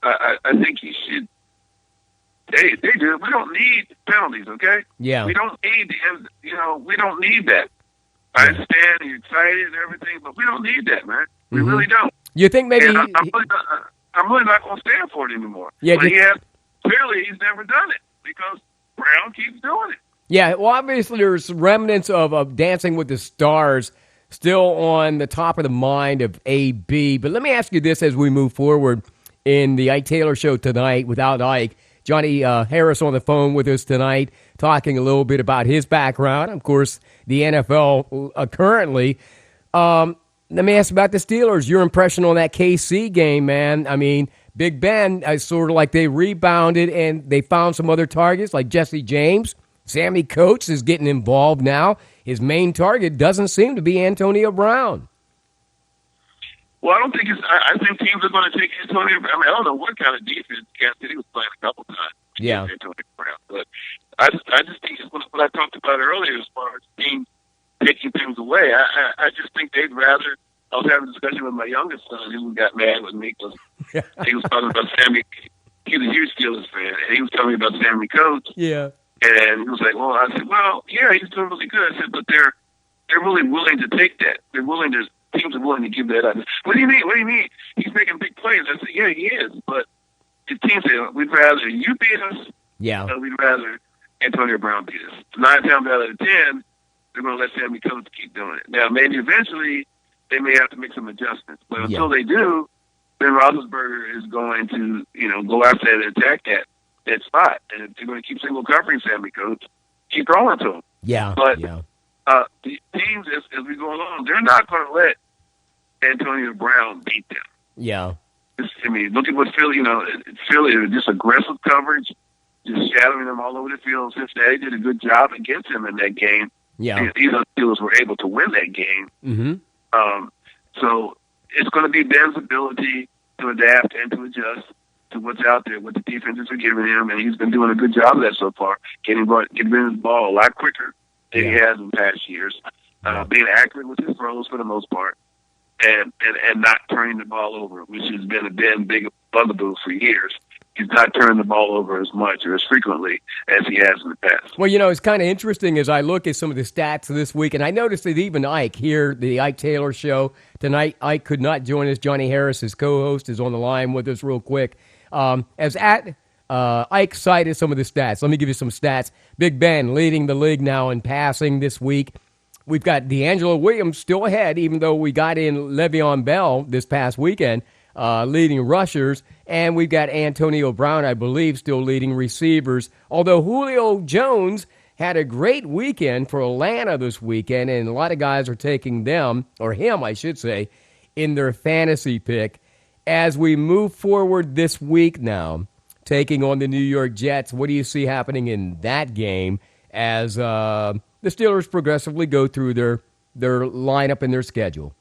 I think he should. They do. We don't need penalties, okay? Yeah. We don't need, we don't need that. I understand you're excited and everything, but we don't need that, man. We really don't. You think maybe I'm really not going to stand for it anymore. Yeah, but clearly he's never done it because Brown keeps doing it. Yeah, well, obviously there's remnants of Dancing with the Stars still on the top of the mind of AB. But let me ask you this as we move forward in the Ike Taylor Show tonight without Ike. Johnny Harris on the phone with us tonight, talking a little bit about his background. Of course, the NFL currently. Let me ask about the Steelers. Your impression on that KC game, man. I mean, Big Ben, sort of like they rebounded and they found some other targets like Jesse James. Sammy Coates is getting involved now. His main target doesn't seem to be Antonio Brown. Well, I don't think I think teams are going to take Antonio. I mean, I don't know what kind of defense Kansas City was playing a couple times. Yeah, Antonio Brown, but I just think it's what I talked about earlier as far as teams taking things away. I just think they'd rather. I was having a discussion with my youngest son who got mad with me because he was talking about Sammy. He's a huge Steelers fan, and he was telling me about Sammy Coates. Yeah, and he was like, "Well," I said, "Well, yeah, he's doing really good." I said, "But they're really willing to take that. They're willing to." Teams are willing to give that up. What do you mean? What do you mean? He's making big plays. I said, yeah, he is. But the team said, we'd rather you beat us. Yeah. Or we'd rather Antonio Brown beat us. 9 times out of 10, they're going to let Sammy Coates keep doing it. Now, maybe eventually they may have to make some adjustments. But until they do, Ben Roethlisberger is going to, go out there and attack that spot. And if they're going to keep single covering Sammy Coates, keep throwing to him. Yeah. But the teams, as we go along, they're not going to let Antonio Brown beat them. Yeah. I mean, look at what Philly, Philly, just aggressive coverage, just shadowing them all over the field. Cincinnati did a good job against him in that game. Yeah. Even the Steelers were able to win that game. Mm-hmm. So it's going to be Ben's ability to adapt and to adjust to what's out there, what the defenses are giving him, and he's been doing a good job of that so far, getting rid his ball a lot quicker than he has in past years, being accurate with his throws for the most part, and not turning the ball over, which has been a big bugaboo for years. He's not turning the ball over as much or as frequently as he has in the past. Well, it's kind of interesting as I look at some of the stats this week, and I noticed that even Ike here, the Ike Taylor Show, tonight, Ike could not join us. Johnny Harris, his co-host, is on the line with us real quick. Ike cited some of the stats. Let me give you some stats. Big Ben leading the league now in passing this week. We've got D'Angelo Williams still ahead, even though we got in Le'Veon Bell this past weekend, leading rushers. And we've got Antonio Brown, I believe, still leading receivers. Although Julio Jones had a great weekend for Atlanta this weekend, and a lot of guys are taking them, or him, I should say, in their fantasy pick. As we move forward this week now, taking on the New York Jets, what do you see happening in that game as the Steelers progressively go through their lineup and their schedule?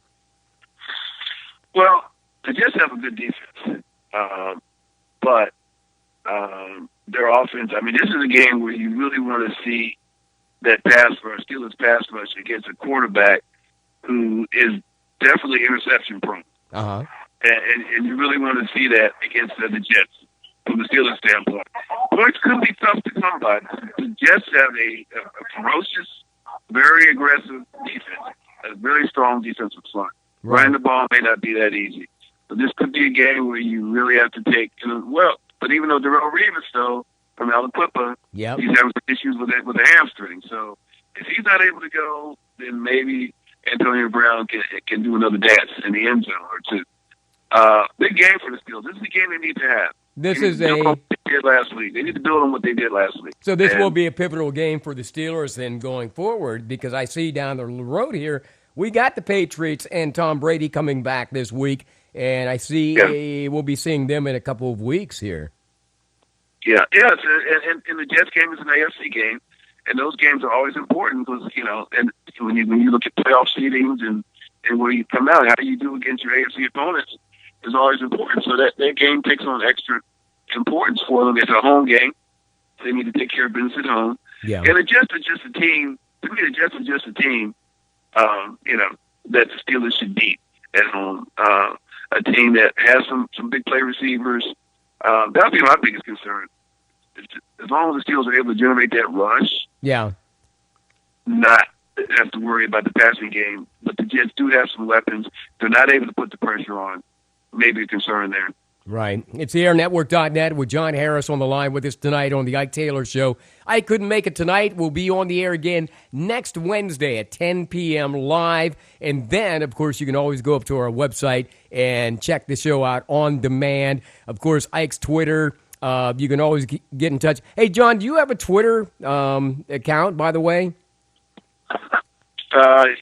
Well, the Jets have a good defense, but their offense, I mean, this is a game where you really want to see that pass rush, Steelers pass rush against a quarterback who is definitely interception prone. Uh-huh. And you really want to see that against the Jets from the Steelers standpoint. Points could be tough to come by. The Jets have a ferocious, very aggressive defense, a very strong defensive front. Right. Running the ball may not be that easy. So this could be a game where you really have to take, but even though Darrelle Revis, though, from Aliquippa, yep, he's having some issues with a hamstring. So if he's not able to go, then maybe Antonio Brown can do another dance in the end zone or two. Big game for the Steelers. This is the game they need to have. They did last week. They need to build on what they did last week. So this will be a pivotal game for the Steelers then going forward, because I see down the road here, we got the Patriots and Tom Brady coming back this week, and I see we'll be seeing them in a couple of weeks here. Yeah. And the Jets game is an AFC game, and those games are always important because, and when you look at playoff seedings and where you come out, how do you do against your AFC opponents is always important. So that game takes on extra importance for them. It's a home game. They need to take care of business at home. Yeah. And the Jets are just a team. To me, the Jets are just a team, that the Steelers should beat at home. A team that has some big play receivers. That'll be my biggest concern. As long as the Steelers are able to generate that rush, not have to worry about the passing game. But the Jets do have some weapons. They're not able to put the pressure on. Maybe a concern there. Right. It's theairnetwork.net with John Harris on the line with us tonight on the Ike Taylor Show. I couldn't make it tonight. We'll be on the air again next Wednesday at 10 p.m. live. And then, of course, you can always go up to our website and check the show out on demand. Of course, Ike's Twitter. You can always get in touch. Hey, John, do you have a Twitter account, by the way?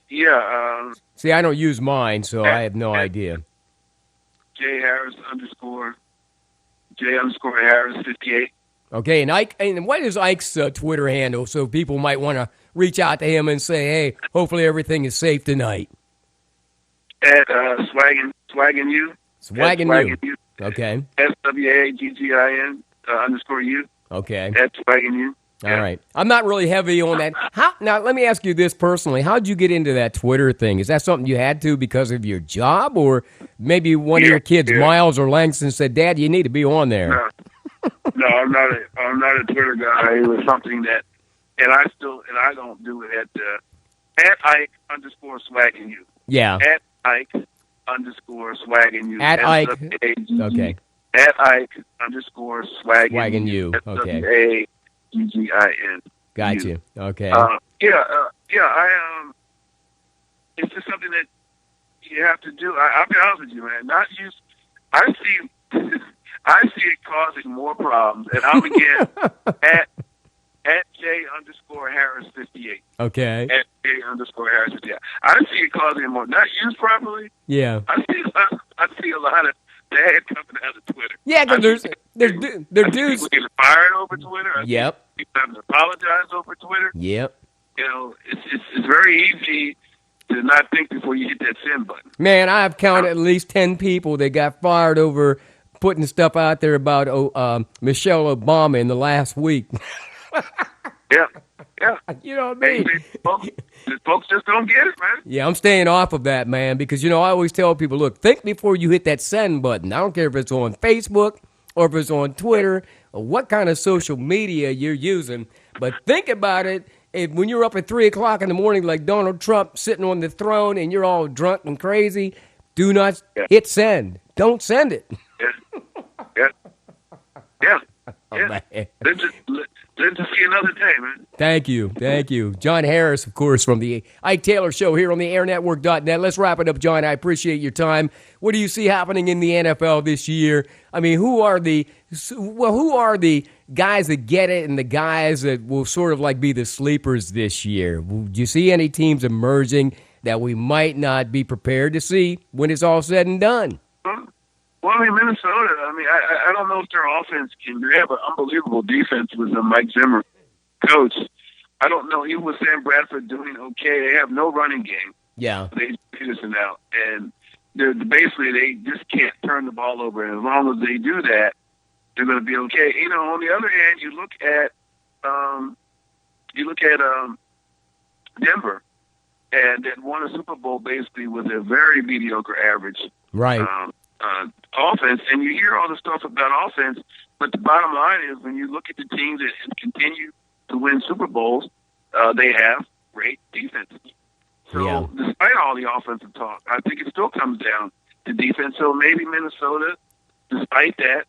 Yeah. See, I don't use mine, so I have no idea. J Harris Harris 58. Okay, and Ike, and what is Ike's Twitter handle so people might want to reach out to him and say, hey, hopefully everything is safe tonight? At Swaggin' You. Swaggin' You. Okay. SWAGGIN _U. Okay. At Swaggin' You. All right. I'm not really heavy on that. Now, let me ask you this personally. How'd you get into that Twitter thing? Is that something you had to because of your job, or maybe one of your kids, Miles or Langston, said, Dad, you need to be on there? No, I'm not a Twitter guy. It was something that, and I don't do it at Ike _swaggin' you. Yeah. At Ike _swaggin' you. At Ike. Okay. At Ike _swaggin' you. Okay. GGIN. Got you. Okay. It's just something that you have to do. I'll be honest with you, man. I see it causing more problems, and I'm again at J _Harris 58. Okay. At J _Harris 58. I see it causing more. Not used properly. Yeah. I see a lot of bad coming out of Twitter. Yeah, because there's dudes people getting fired over Twitter. Yep. People having to apologize over Twitter. Yep. It's very easy to not think before you hit that send button. Man, I've counted at least 10 people that got fired over putting stuff out there about Michelle Obama in the last week. Yeah. You know what I mean? Folks just don't get it, man. Yeah, I'm staying off of that, man, because, I always tell people, look, think before you hit that send button. I don't care if it's on Facebook or if it's on Twitter or what kind of social media you're using, but think about it. When you're up at 3 o'clock in the morning like Donald Trump sitting on the throne and you're all drunk and crazy, do not hit send. Don't send it. Yeah. Oh, man. Good to see you another day, man. Thank you. Thank you. John Harris, of course, from the Ike Taylor Show here on the airnetwork.net. Let's wrap it up, John. I appreciate your time. What do you see happening in the NFL this year? I mean, who are the guys that get it and the guys that will sort of like be the sleepers this year? Do you see any teams emerging that we might not be prepared to see when it's all said and done? Well, I mean, Minnesota, I don't know if their offense can. They have an unbelievable defense with Mike Zimmer, coach. I don't know. Even with Sam Bradford doing okay, they have no running game. Yeah. They Peterson out. And basically they just can't turn the ball over. And as long as they do that, they're going to be okay. You know, on the other hand, you look at Denver, and that won a Super Bowl basically with a very mediocre average. Right. Offense, and you hear all the stuff about offense, but the bottom line is when you look at the teams that continue to win Super Bowls, they have great defense. So despite all the offensive talk, I think it still comes down to defense. So maybe Minnesota, despite that,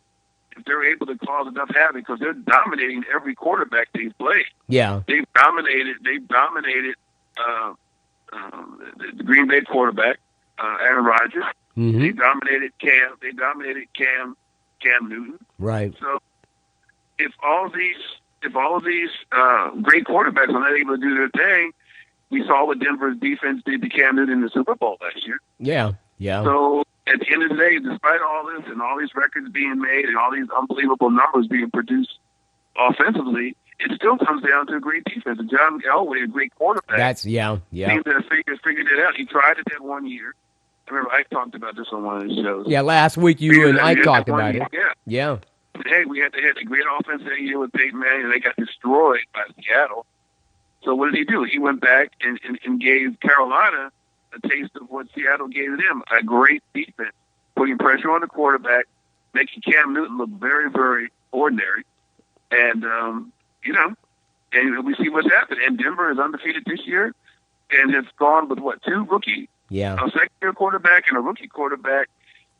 if they're able to cause enough havoc, because they're dominating every quarterback they've played. Yeah. They've dominated the Green Bay quarterback, Aaron Rodgers. Mm-hmm. They dominated Cam Newton. Right. So if all of these great quarterbacks are not able to do their thing, we saw what Denver's defense did to Cam Newton in the Super Bowl last year. Yeah. Yeah. So at the end of the day, despite all this and all these records being made and all these unbelievable numbers being produced offensively, it still comes down to a great defense. And John Elway, a great quarterback. Seems to have figured it out. He tried it that 1 year. I remember Ike talked about this on one of his shows. Yeah, last week you and Ike talked about it. Yeah. Hey, we had a great offense that year with Peyton Manning, and they got destroyed by Seattle. So what did he do? He went back and gave Carolina a taste of what Seattle gave them, a great defense, putting pressure on the quarterback, making Cam Newton look very, very ordinary. And, and we see what's happened. And Denver is undefeated this year and has gone with, two rookie? Yeah. A second-year quarterback and a rookie quarterback,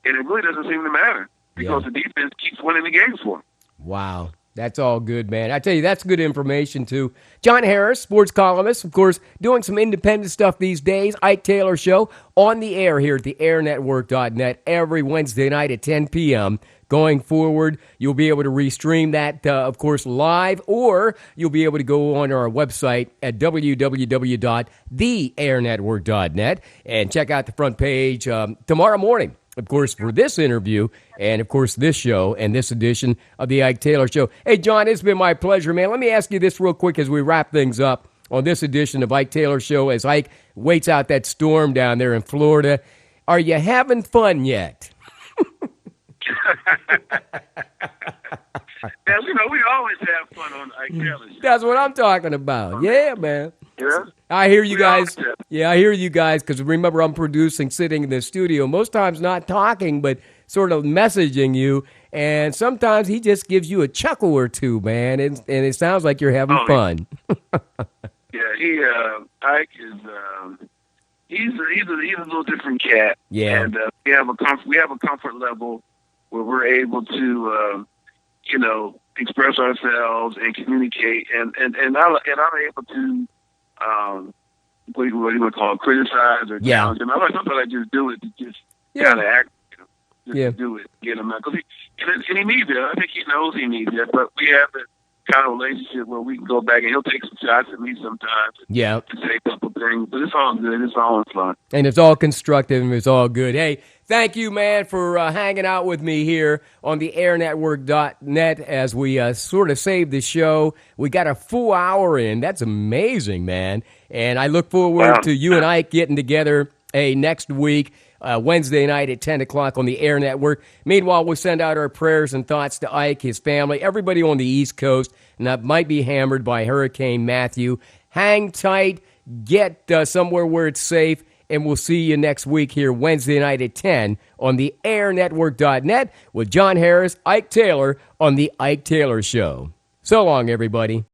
and it really doesn't seem to matter because the defense keeps winning the games for them. Wow. That's all good, man. I tell you, that's good information, too. John Harris, sports columnist, of course, doing some independent stuff these days. Ike Taylor Show on the air here at the airnetwork.net every Wednesday night at 10 p.m. Going forward, you'll be able to restream that, of course, live, or you'll be able to go on our website at www.theairnetwork.net and check out the front page tomorrow morning, of course, for this interview and, of course, this show and this edition of the Ike Taylor Show. Hey, John, it's been my pleasure, man. Let me ask you this real quick as we wrap things up on this edition of Ike Taylor Show as Ike waits out that storm down there in Florida. Are you having fun yet? As we always have fun on Ike Taylor Show. That's what I'm talking about. Yeah, man. Yeah. I hear you guys. Yeah, I hear you guys, because remember, I'm producing, sitting in the studio, most times not talking, but sort of messaging you, and sometimes he just gives you a chuckle or two, man, and it sounds like you're having fun. Yeah, Ike is... He's a little different cat. Yeah. And we have a comfort level where we're able to, express ourselves and communicate, and I'm able to, what do you want to call it, criticize or challenge him. Sometimes I just do it to just kind of act, to do it, get him out. And he needs it. I think he knows he needs it, but we have that kind of relationship where we can go back and he'll take some shots at me sometimes. Yeah. And say a couple things, but it's all good. It's all fun. And it's all constructive and it's all good. Hey, thank you, man, for hanging out with me here on the airnetwork.net as we sort of saved the show. We got a full hour in. That's amazing, man. And I look forward to you and Ike getting together next week. Wednesday night at 10 o'clock on the Air Network. Meanwhile, we'll send out our prayers and thoughts to Ike, his family, everybody on the East Coast, and that might be hammered by Hurricane Matthew. Hang tight, get somewhere where it's safe, and we'll see you next week here Wednesday night at 10 on the airnetwork.net with John Harris, Ike Taylor on the Ike Taylor Show. So long, everybody.